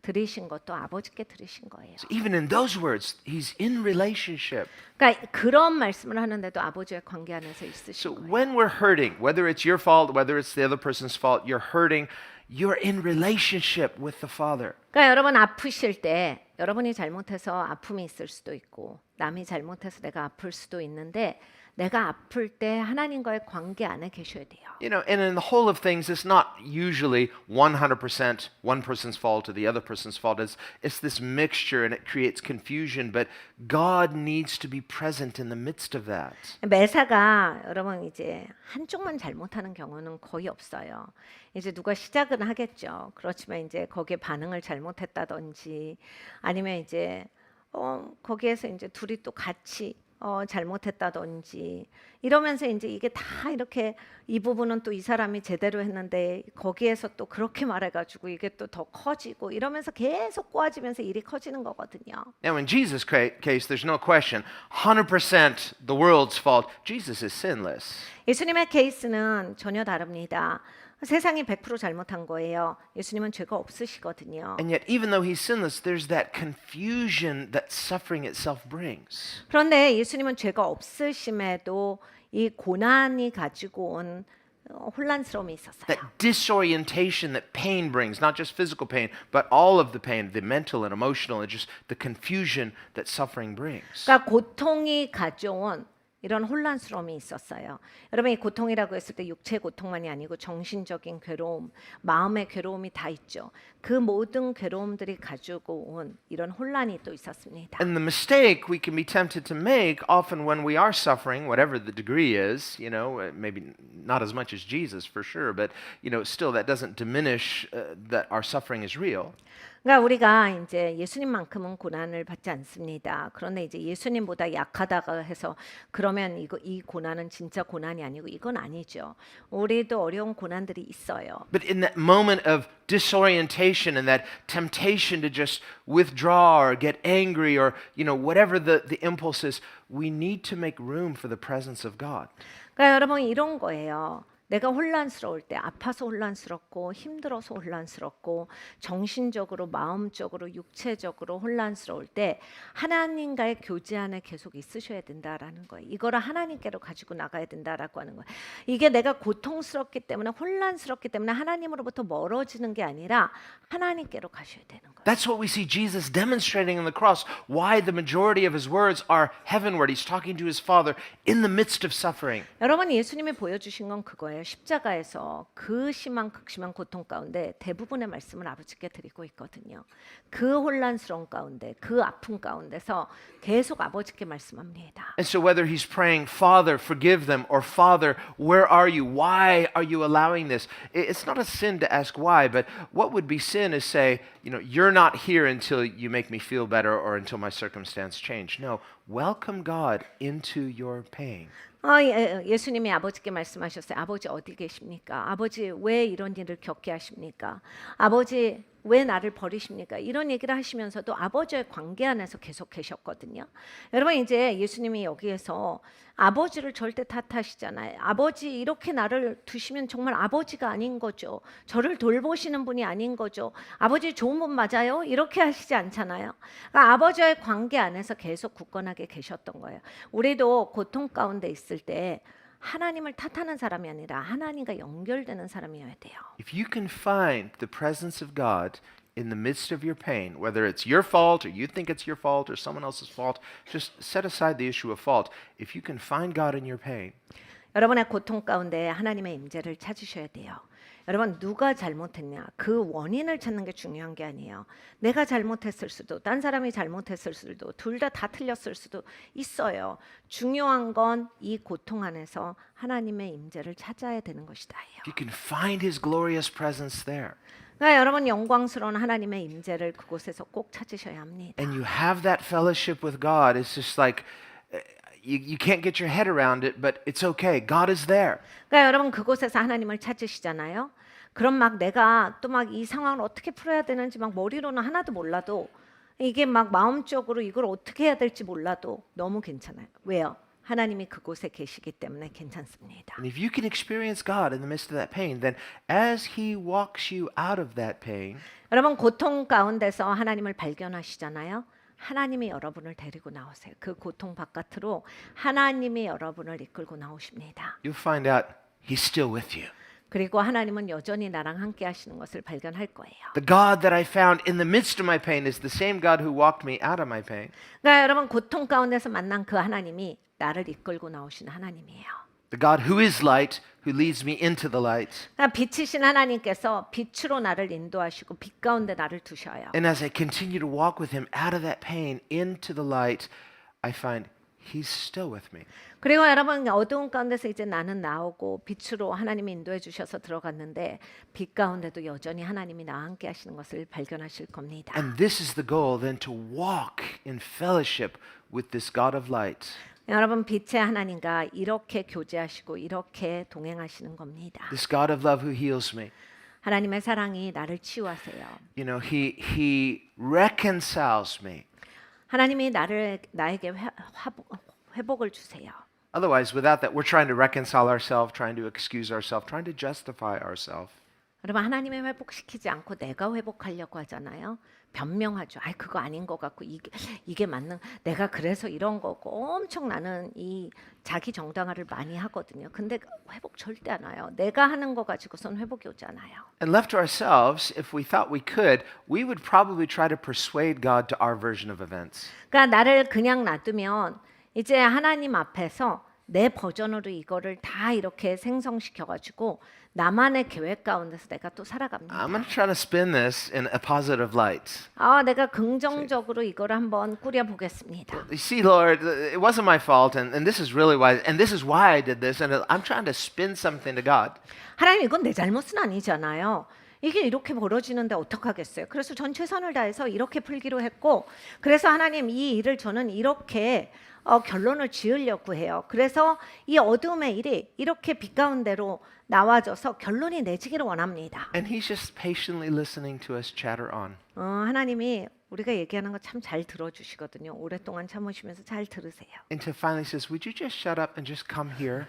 들이신 것도 아버지께 들으신 거예요. So even in those words, he's in relationship. 그러니까 그런 말씀을 하는데도 아버지의 관계 안에서 있으신 So 거예요. when we're hurting, whether it's your fault, whether it's the other person's fault, you're hurting, you're in relationship with the Father. 그러니까 여러분 아프실 때 여러분이 잘못해서 아픔이 있을 수도 있고 남이 잘못해서 내가 아플 수도 있는데 내가 아플 때 하나님과의 관계 안에 계셔야 돼요. You know, and in the whole of things, it's not usually 100% one person's fault or the other person's fault. It's this mixture and it creates confusion, but God needs to be present in the midst of that. 매사가 여러분 이제 한쪽만 잘못하는 경우는 거의 없어요. 이제 누가 시작은 하겠죠. 그렇지만 이제 거기에 반응을 잘못했다든지 아니면 이제 거기에서 이제 둘이 또 같이 잘못했다든지 이러면서 이제 이게 다 이렇게 이 부분은 또 이 사람이 제대로 했는데 거기에서 또 그렇게 말해가지고 이게 또 더 커지고 이러면서 계속 꼬아지면서 일이 커지는 거거든요. Now, in Jesus' case, there's no question, 100% the world's fault. Jesus is sinless. 예수님의 케이스는 전혀 다릅니다. 세상이 100% 잘못한 거예요. 예수님은 죄가 없으시거든요. And yet, even though he's sinless, there's that confusion that suffering itself brings. 그런데 예수님은 죄가 없으심에도 이 고난이 가지고 온 혼란스러움이 있었어요. That disorientation that pain brings, not just physical pain, but all of the pain, the mental and emotional, and just the confusion that suffering brings. 그러니까 고통이 가져온 이런 혼란스러움이 있었어요. 여러분 이 고통이라고 했을 때 육체 고통만이 아니고 정신적인 괴로움, 마음의 괴로움이 다 있죠. 그 모든 괴로움들이 가지고 온 이런 혼란이 또 있었습니다. And the mistake we can be tempted to make often when we are suffering, whatever the degree is, you know, maybe not as much as Jesus for sure, but you know, still that doesn't diminish that our suffering is real. 그러니까 우리가 이제 예수님만큼은 고난을 받지 않습니다. 그런데 이제 예수님보다 약하다고 해서 그러면 이 고난은 진짜 고난이 아니고 이건 아니죠. 우리도 어려운 고난들이 있어요. But in that moment of disorientation and that temptation to just withdraw or get angry or, you know, whatever the impulse is, we need to make room for the presence of God. 그러니까 여러분 이런 거예요. 내가 혼란스러울 때 아파서 혼란스럽고 힘들어서 혼란스럽고 정신적으로 마음적으로 육체적으로 혼란스러울 때 하나님과의 교제 안에 계속 있으셔야 된다라는 거예요. 이거를 하나님께로 가지고 나가야 된다라고 하는 거예요. 이게 내가 고통스럽기 때문에 혼란스럽기 때문에 하나님으로부터 멀어지는 게 아니라 하나님께로 가셔야 되는 거예요. That's what we see Jesus demonstrating on the cross, why the majority of his words are heavenward. He's talking to his Father in the midst of suffering. 여러분 예수님이 보여주신 건 그거예요. 십자가에서 그 심한 극심한 고통 가운데 대부분의 말씀을 아버지께 드리고 있거든요. 그 혼란스러운 가운데 그 아픔 가운데서 계속 아버지께 말씀합니다. And so whether he's praying, Father, forgive them, or Father, where are you? Why are you allowing this? It's not a sin to ask why, but what would be sin is say, you know, you're not here until you make me feel better or until my circumstance change. No, welcome God into your pain. 예수님이 아버지께 말씀하셨어요. 아버지 어디 계십니까? 아버지 왜 이런 일을 겪게 하십니까? 아버지 왜 나를 버리십니까? 이런 얘기를 하시면서도 아버지의 관계 안에서 계속 계셨거든요. 여러분 이제 예수님이 여기에서 아버지를 절대 탓하시잖아요. 아버지 이렇게 나를 두시면 정말 아버지가 아닌 거죠. 저를 돌보시는 분이 아닌 거죠. 아버지 좋은 분 맞아요? 이렇게 하시지 않잖아요. 그러니까 아버지의 관계 안에서 계속 굳건하게 계셨던 거예요. 우리도 고통 가운데 있을 때 하나님을 탓하는 사람이 아니라 하나님과 연결되는 사람이어야 돼요. If you can find the presence of God in the midst of your pain, whether it's your fault or you think it's your fault or someone else's fault, just set aside the issue of fault. If you can find God in your pain, 여러분의 고통 가운데 하나님의 임재를 찾으셔야 돼요. 여러분 누가 잘못했냐 그 원인을 찾는 게 중요한 게 아니에요. 내가 잘못했을 수도 딴 사람이 잘못했을 수도 둘 다 틀렸을 수도 있어요. 중요한 건 이 고통 안에서 하나님의 임재를 찾아야 되는 것이다예요. if you can find his glorious presence there, 그러니까 여러분 영광스러운 하나님의 임재를 그곳에서 꼭 찾으셔야 합니다. and you have that fellowship with God, it's just like you can't get your head around it, but it's okay. God is there. 그러니까 여러분 그곳에서 하나님을 찾으시잖아요. 그럼 막 내가 또 막 이 상황을 어떻게 풀어야 되는지 막 머리로는 하나도 몰라도 이게 막 마음적으로 이걸 어떻게 해야 될지 몰라도 너무 괜찮아요. 왜요? 하나님이 그곳에 계시기 때문에 괜찮습니다. And if you can experience God in the midst of that pain, then as He walks you out of that pain, 여러분 고통 가운데서 하나님을 발견하시잖아요. 하나님이 여러분을 데리고 나오세요. 그 고통 바깥으로 하나님이 여러분을 이끌고 나오십니다. you'll find out He's still with you. 그리고 하나님은 여전히 나랑 함께 하시는 것을 발견할 거예요. The God that I found in the midst of my pain is the same God who walked me out of my pain. 그러니까 여러분 고통 가운데서 만난 그 하나님이 나를 이끌고 나오시는 하나님이에요. The God who is light, who leads me into the light. 그러니까 빛이신 하나님께서 빛으로 나를 인도하시고 빛 가운데 나를 두셔요. And as I continue to walk with Him out of that pain into the light, I find He's still with me. 그리고 여러분 어두운 가운데서 이제 나는 나오고 빛으로 하나님이 인도해 주셔서 들어갔는데 빛 가운데도 여전히 하나님이 나와 함께 하시는 것을 발견하실 겁니다. And this is the goal then to walk in fellowship with this God of light. 여러분 빛의 하나님과 이렇게 교제하시고 이렇게 동행하시는 겁니다. This God of love who heals me. 하나님의 사랑이 나를 치유하세요. You know, He reconciles me. 하나님이 나에게 회복을 주세요. Otherwise, without that, we're trying to reconcile ourselves, trying to excuse ourselves, trying to justify ourselves. 여러분 하나님이 회복시키지 않고 내가 회복하려고 하잖아요. 변명하죠. 아, 그거 아닌 것 같고 이게 맞는 내가 그래서 이런 거고 엄청 나는 이 자기 정당화를 많이 하거든요. 근데 회복 절대 안 와요. 내가 하는 거 가지고선 회복이 오지 않아요. And left to ourselves, if we thought we could, we would probably try to persuade God to our version of events. 그러니까 나를 그냥 놔두면 이제 하나님 앞에서 내 버전으로 이거를 다 이렇게 생성시켜 가지고 나만의 계획 가운데서 내가 또 살아갑니다. I'm going to try to spin this in a positive light. 아, 내가 긍정적으로 이거를 한번 꾸려 보겠습니다. You see, Lord, it wasn't my fault, and this is really why, and this is why I did this, and I'm trying to spin something to God. 하나님 이건 내 잘못은 아니잖아요. 이게 이렇게 벌어지는데 어떡하겠어요. 그래서 전 최선을 다해서 이렇게 풀기로 했고 그래서 하나님 이 일을 저는 이렇게 결론을 지으려고 해요. 그래서 이 어두움의 일이 이렇게 빛 가운데로 나와져서 결론이 내지기를 원합니다. And He's just patiently listening to us chatter on. 하나님이 우리가 얘기하는 거 참 잘 들어주시거든요. 오랫동안 참으시면서 잘 들으세요. Until finally says, would you just shut up and just come here?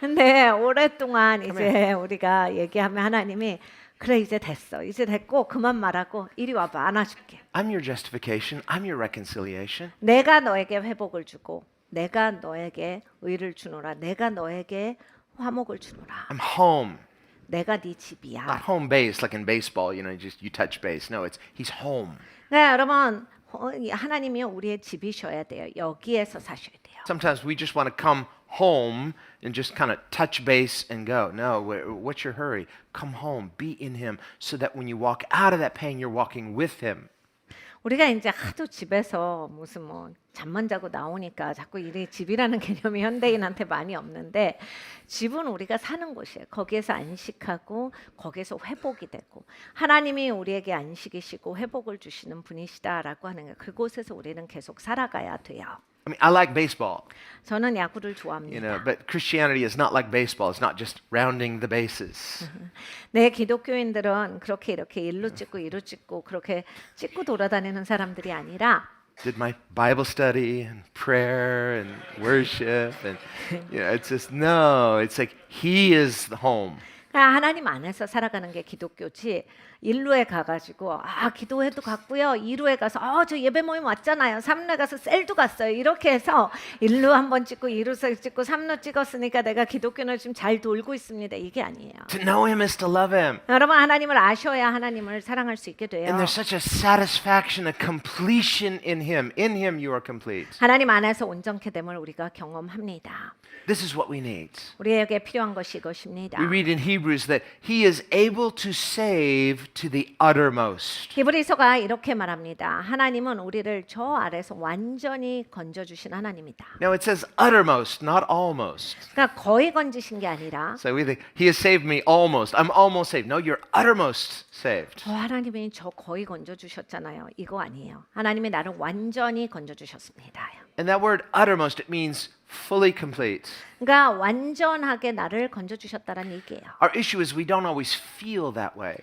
근데 오랫동안 이제 우리가 얘기하면 하나님이 그래 이제 됐어. 이제 됐고 그만 말하고 이리 와봐 안아줄게. I'm your justification. I'm your reconciliation. 내가 너에게 회복을 주고 내가 너에게 의를 주노라. 내가 너에게 화목을 주노라. I'm home. 내가 네 집이야. Not home base like in baseball, you know, you touch base. No, He's home. 네, 여러분 하나님이 우리의 집이셔야 돼요. 여기에서 사셔야 돼요. Sometimes we just want to come home and just kind of touch base and go. No, what's your hurry? Come home, be in Him, so that when you walk out of that pain, you're walking with Him. 우리가 이제 하도 집에서 무슨 뭐 잠만 자고 나오니까 자꾸 이게 집이라는 개념이 현대인한테 많이 없는데 집은 우리가 사는 곳이에요. 거기에서 안식하고 거기에서 회복이 되고 하나님이 우리에게 안식이시고 회복을 주시는 분이시다라고 하는 거예요. 그곳에서 우리는 계속 살아가야 돼요. I mean, I like baseball, 저는 야구를 you know, 좋아합니다. but Christianity is not like baseball. It's not just rounding the bases. 네, 기독교인들은 그렇게 이렇게 일루 찍고 이루 찍고 그렇게 찍고 돌아다니는 사람들이 아니라 Did my Bible study and prayer and worship and you know, it's just no. It's like He is the home. 하나님 안에서 살아가는 게 기독교지. 일루에 가가지고 기도회도 갔고요. 2루에 가서 저 예배 모임 왔잖아요. 3루에 가서 셀도 갔어요. 이렇게 해서 1루 한번 찍고 2루 찍고 3루 찍었으니까 내가 기독교는 지금 잘 돌고 있습니다. 이게 아니에요. To know Him is to love Him. 여러분 하나님을 아셔야 하나님을 사랑할 수 있게 돼요. And there's such a satisfaction, a completion in Him. In Him you are complete. 하나님 안에서 온전케 됨을 우리가 경험합니다. This is what we need. 우리에게 필요한 것이 이것입니다. We read in Hebrews that He is able to save to the uttermost. 히브리서가 이렇게 말합니다. 하나님은 우리를 저 아래서 완전히 건져 주신 하나님이다. Now it says uttermost, not almost. 그러니까 거의 건지신 게 아니라 So we think He has saved me almost. I'm almost saved. No, you're uttermost saved. 하나님이 저 거의 건져 주셨잖아요. 이거 아니에요. 하나님이 나를 완전히 건져 주셨습니다. And that word uttermost, it means fully complete. 그러니까 완전하게 나를 건져 주셨다라는 얘기예요. Our issue is we don't always feel that way.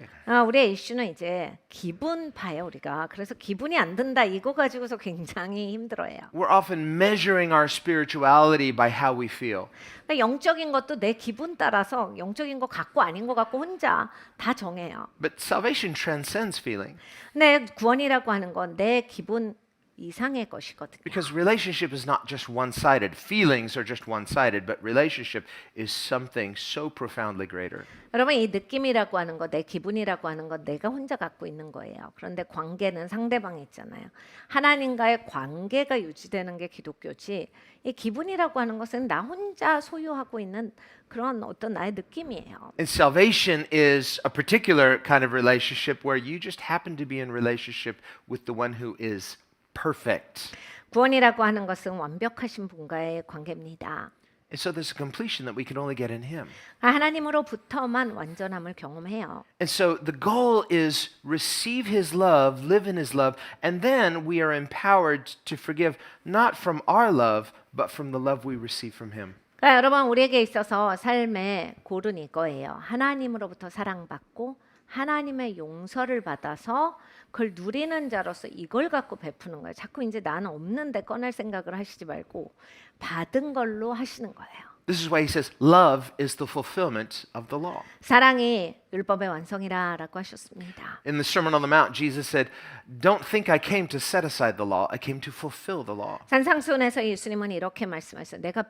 우리의 이슈는 이제 기분파예요, 우리가. 그래서 기분이 안 든다 이거 가지고서 굉장히 힘들어해요. We're often measuring our spirituality by how we feel. 그러니까 영적인 것도 내 기분 따라서 영적인 거 같고 아닌 거 같고 혼자 다 정해요. But salvation transcends feeling 근데 구원이라고 하는 건 내 기분 이상의 것이거든요. because relationship is not just one-sided. Feelings are just one-sided, but relationship is something so profoundly greater. 여러분 이 느낌이라고 하는 거, 내 기분이라고 하는 건 내가 혼자 갖고 있는 거예요. 그런데 관계는 상대방이 있잖아요. 하나님과의 관계가 유지되는 게 기독교지. 이 기분이라고 하는 것은 나 혼자 소유하고 있는 그런 어떤 나의 느낌이에요. And salvation is a particular kind of relationship where you just happen to be in relationship with the one who is perfect. 구원이라고 하는 것은 완벽하신 분과의 관계입니다. And so there's a completion that we can only get in him. 하나님으로부터만 완전함을 경험해요. And so the goal is receive his love, live in his love, and then we are empowered to forgive not from our love, but from the love we receive from him. 그러니까 여러분 우리에게 있어서 삶의 골은 이거예요. 하나님으로부터 사랑받고 하나님의 용서를 받아서 그걸 누리는 자로서 이걸 갖고 베푸는 거예요. 자꾸 이제 나는 없는데 꺼낼 생각을 하시지 말고 받은 걸로 하시는 거예요. This is why he says love is the fulfillment of the law. 사랑이 율법의 완성이라고 하셨습니다. In the Sermon on the Mount, Jesus said, "Don't think I came to set aside the law. I came to fulfill the law." 산상수훈에서 예수님은 이렇게 말씀하셨어요. 내가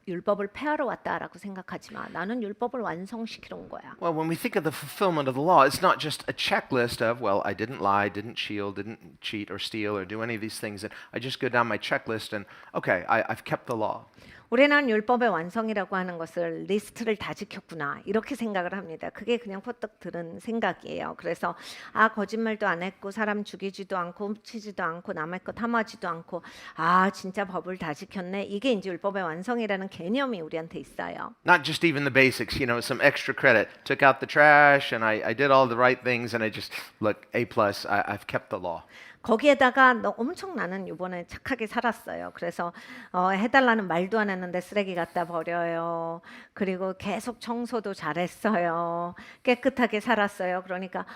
율법을 폐하러 왔다라고 생각하지 마. 나는 율법을 완성시키러 온 거야. Well, when we think of the fulfillment of the law, it's not just a checklist of, well, I didn't lie, didn't cheat or steal or do any of these things, and I just go down my checklist and okay, I've kept the law. 우리는 율법의 완성이라고 하는 것을 리스트를 다 지켰구나 이렇게 생각을 합니다. 그게 그냥 퍼뜩 드는 생각이에요. 그래서 거짓말도 안 했고 사람 죽이지도 않고 훔치지도 않고 남의 것 탐하지도 않고 진짜 법을 다 지켰네. 이게 이제 율법의 완성이라는 개념이 우리한테 있어요. Not just even the basics, some extra credit. Took out the trash and I did all the right things and I just, look, A+, I've kept the law. 거기에다가 너 엄청 나는 이번에 착하게 살았어요. 그래서 해달라는 말도 안 했는데 쓰레기 갖다 버려요. 그리고 계속 청소도 잘했어요. 깨끗하게 살았어요. 그러니까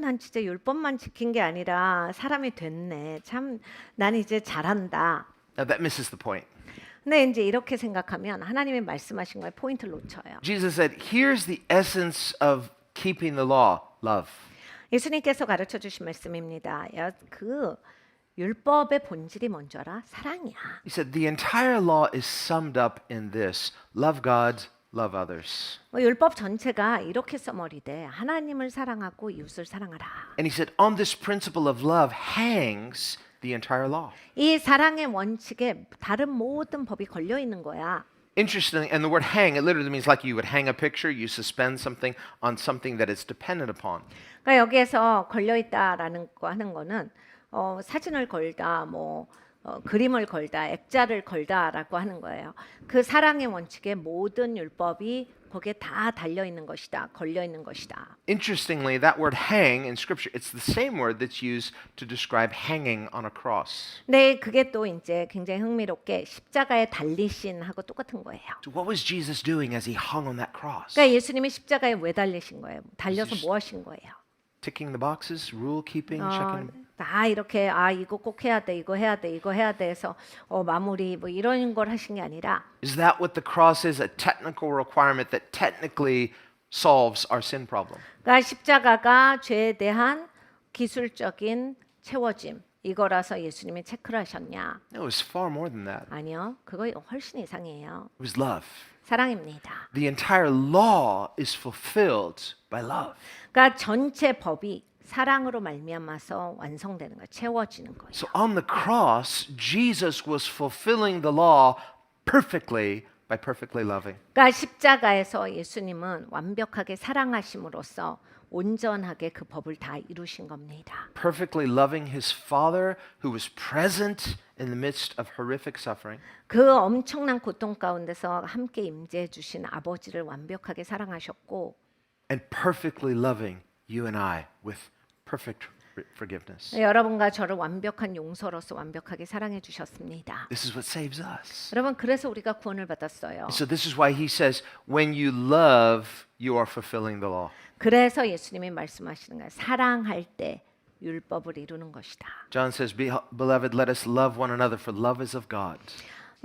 난 진짜 율법만 지킨 게 아니라 사람이 됐네. 참 난 이제 잘한다. Now that misses the point. 근데 이제 이렇게 생각하면 하나님이 말씀하신 거에 포인트를 놓쳐요. Jesus said, here's the essence of keeping the law, love. 예수님께서 가르쳐 주신 말씀입니다. 그 율법의 본질이 뭔지 알아? 사랑이야. He said, the entire law is summed up in this, love God, love others. 율법 전체가 이렇게 써머리돼. 하나님을 사랑하고 이웃을 사랑하라. And he said, on this principle of love hangs the entire law. 이 사랑의 원칙에 다른 모든 법이 걸려 있는 거야. Interestingly, and the word hang, it literally means like you would hang a picture, you suspend something on something that it's dependent upon. 그러니까 여기에서 걸려 있다라는 거 하는 거는 사진을 걸다, 그림을 걸다, 액자를 걸다라고 하는 거예요. 그 사랑의 원칙에 모든 율법이 거기에 다 달려 있는 것이다, 걸려 있는 것이다. Interestingly, that word hang in Scripture, it's the same word that's used to describe hanging on a cross. 네, 그게 또 이제 굉장히 흥미롭게 십자가에 달리신하고 똑같은 거예요. So what was Jesus doing as he hung on that cross? 그러니까 예수님이 십자가에 왜 달리신 거예요? 달려서 뭐 하신 거예요? Ticking the boxes, rule keeping, checking. 다 이렇게 이거 꼭 해야 돼, 이거 해야 돼, 이거 해야 돼 해서 마무리 이런 걸 하신 게 아니라 Is that what the cross is? A technical requirement that technically solves our sin problem? 그러니까 십자가가 죄에 대한 기술적인 채워짐 이거라서 예수님이 체크를 하셨냐? No, it was far more than that. 아니요, 그거 훨씬 이상이에요. It was love. 사랑입니다. The entire law is fulfilled by love. 그러니까 전체 법이 사랑으로 말미암아서 완성되는 거예요. 채워지는 거예요. So on the cross, Jesus was fulfilling the law perfectly by perfectly loving. 그러니까 십자가에서 예수님은 완벽하게 사랑하심으로써 온전하게 그 법을 다 이루신 겁니다. Perfectly loving his Father who was present in the midst of horrific suffering. 그 엄청난 고통 가운데서 함께 임재해 주신 아버지를 완벽하게 사랑하셨고 And perfectly loving you and I with perfect forgiveness. 여러분과 저를 완벽한 용서로서 완벽하게 사랑해 주셨습니다. This is what saves us. 여러분 그래서 우리가 구원을 받았어요. So this is why he says, when you love, you are fulfilling the law. 그래서 예수님이 말씀하시는 거예요. 사랑할 때 율법을 이루는 것이다. John says, beloved, let us love one another, for love is of God.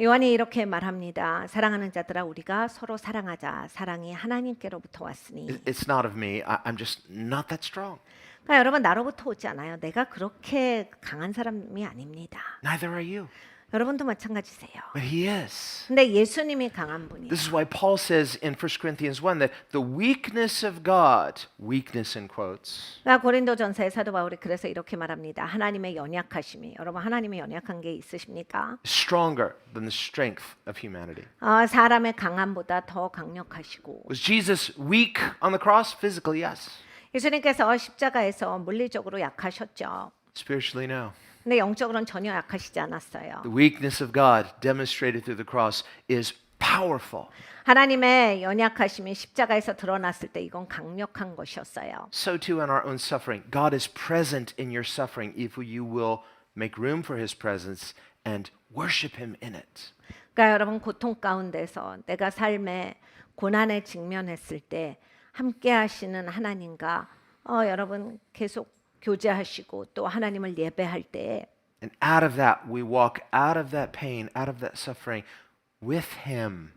요한이 이렇게 말합니다. 사랑하는 자들아 우리가 서로 사랑하자. 사랑이 하나님께로부터 왔으니. It's not of me. I'm just not that strong. 그러니까 여러분 나로부터 오지 않아요. 내가 그렇게 강한 사람이 아닙니다. Neither are you. 여러분도 마찬가지세요. But he is. 근데 예수님이 강한 분이에요. This is why Paul says in 1 Corinthians 1 that the weakness of God, weakness in quotes, 그러니까 고린도전서의 사도 바울이 그래서 이렇게 말합니다. 하나님의 연약하심이 여러분 하나님의 연약한 게 있으십니까? is stronger than the strength of humanity. 사람의 강함보다 더 강력하시고 Was Jesus weak on the cross? Physically, yes. 예수님께서 십자가에서 물리적으로 약하셨죠. Spiritually, no. 근데 영적으로는 전혀 약하시지 않았어요. The weakness of God demonstrated through the cross is powerful. 하나님의 연약하심이 십자가에서 드러났을 때 이건 강력한 것이었어요. So too in our own suffering. God is present in your suffering if you will make room for his presence and worship him in it. 그러니까 여러분 고통 가운데서 내가 삶에 고난에 직면했을 때 함께 하시는 하나님과 여러분 계속 교제하시고 또 하나님을 예배할 때 And out of that, we walk out of that pain, out of that suffering with him.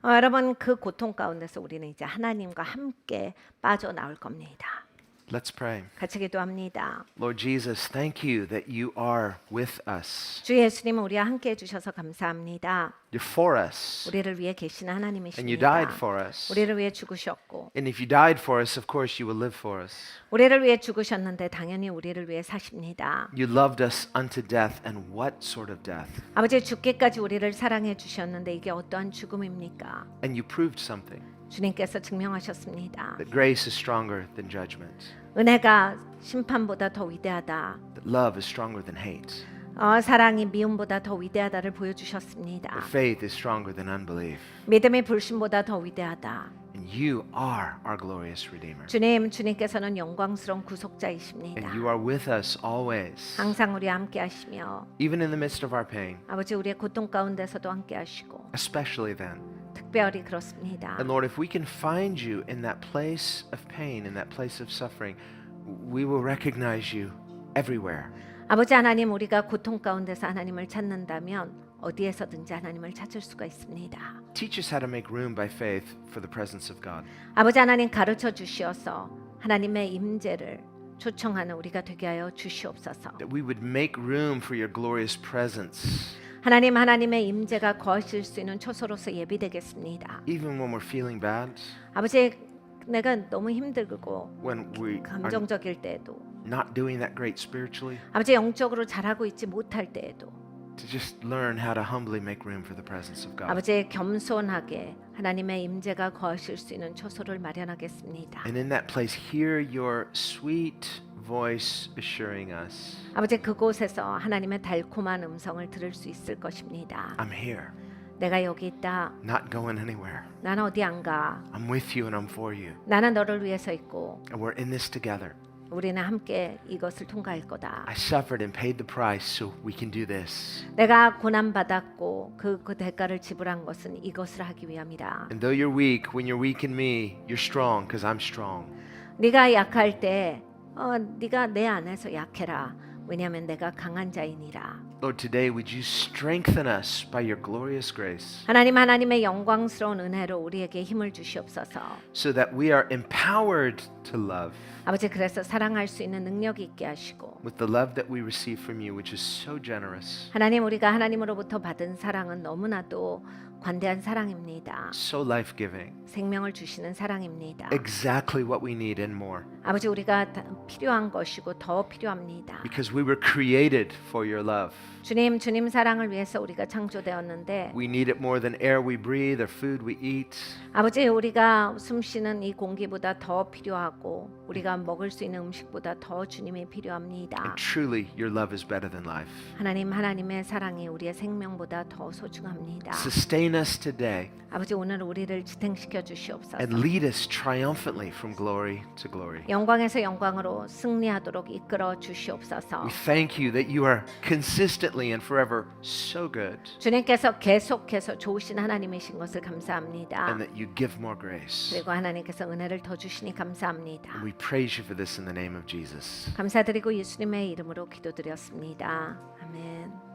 여러분 그 고통 가운데서 우리는 이제 하나님과 함께 빠져나올 겁니다. Let's pray. 같이 기도합니다. Lord Jesus, thank you that you are with us. 주 예수님은 우리와 함께 해주셔서 감사합니다. You're for us. 우리를 위해 계시는 And you 하나님이십니다. died for us. 우리를 위해 죽으셨고 And if you died for us, of course you will live for us. 우리를 위해 죽으셨는데 당연히 우리를 위해 사십니다. You loved us unto death, and what sort of death? 아버지 죽기까지 우리를 사랑해 주셨는데 이게 어떠한 죽음입니까? And you proved something, 주님께서 증명하셨습니다. that grace is stronger than judgment, 은혜가 심판보다 더 위대하다. that love is stronger than hate, 사랑이 미움보다 더 위대하다를 보여주셨습니다. that faith is stronger than unbelief. 믿음이 불신보다 더 위대하다. And you are our glorious Redeemer. 주님께서는 영광스러운 구속자이십니다. And you are with us always, 항상 우리와 함께 하시며 even in the midst of our pain, 아버지 우리의 고통 가운데서도 함께 하시고 especially then. 특별히 그렇습니다. And Lord, if we can find you in that place of pain, in that place of suffering, we will recognize you everywhere. 아버지 하나님 우리가 고통 가운데서 하나님을 찾는다면 어디에서든지 하나님을 찾을 수가 있습니다. Teach us how to make room by faith for the presence of God. 아버지 하나님 가르쳐 주시어서 하나님의 임재를 초청하는 우리가 되게 하여 주시옵소서. That we would make room for your glorious presence, 하나님의 임재가 거하실 수 있는 초소로서 예비되겠습니다. even when we're feeling bad, 아버지 내가 너무 힘들고 when we are 감정적일 때에도 not doing that great spiritually, 아버지 영적으로 잘하고 있지 못할 때에도 to just learn how to humbly make room for the presence of God. 아버지 겸손하게 하나님의 임재가 거하실 수 있는 초소를 마련하겠습니다. And in that place, hear your sweet voice assuring us, 아버지 그곳에서 하나님의 달콤한 음성을 들을 수 있을 것입니다. I'm here, 내가 여기 있다. not going anywhere. 나는 어디 안 가. I'm with you and I'm for you. 나는 너를 위해서 있고 And we're in this together. 우리는 함께 이것을 통과할 거다. I suffered and paid the price so we can do this. 내가 고난 받았고 그 대가를 지불한 것은 이것을 하기 위함이다. And though you're weak, when you're weak in me, you're strong because I'm strong. 네가 약할 때 네가 내 안에서 약해라. 왜냐하면 내가 강한 자이니라. Lord, today would you strengthen us by your glorious grace 하나님의 영광스러운 은혜로 우리에게 힘을 주시옵소서. so that we are empowered to love 아버지 그래서 사랑할 수 있는 능력이 있게 하시고 with the love that we receive from you, which is so generous, 하나님 우리가 하나님으로부터 받은 사랑은 너무나도 관대한 사랑입니다. so life-giving, 생명을 주시는 사랑입니다. exactly what we need and more, 아버지 우리가 필요한 것이고 더 필요합니다. because we were created for your love. 주님 사랑을 위해서 우리가 창조되었는데 We need it more than air we breathe or food we eat. 아버지 우리가 숨쉬는 이 공기보다 더 필요하고 우리가 먹을 수 있는 음식보다 더 주님이 필요합니다. And truly, your love is better than life. 하나님의 사랑이 우리의 생명보다 더 소중합니다. Sustain us today 아버지 오늘 우리를 지탱시켜 주시옵소서. and lead us triumphantly from glory to glory. 영광에서 영광으로 승리하도록 이끌어 주시옵소서. We thank you that you are consistently and forever so good 주님께서 계속해서 좋으신 하나님이신 것을 감사합니다. and that you give more grace. 그리고 하나님께서 은혜를 더 주시니 감사합니다. And we praise you for this in the name of Jesus. 감사드리고 예수님의 이름으로 기도드렸습니다. 아멘.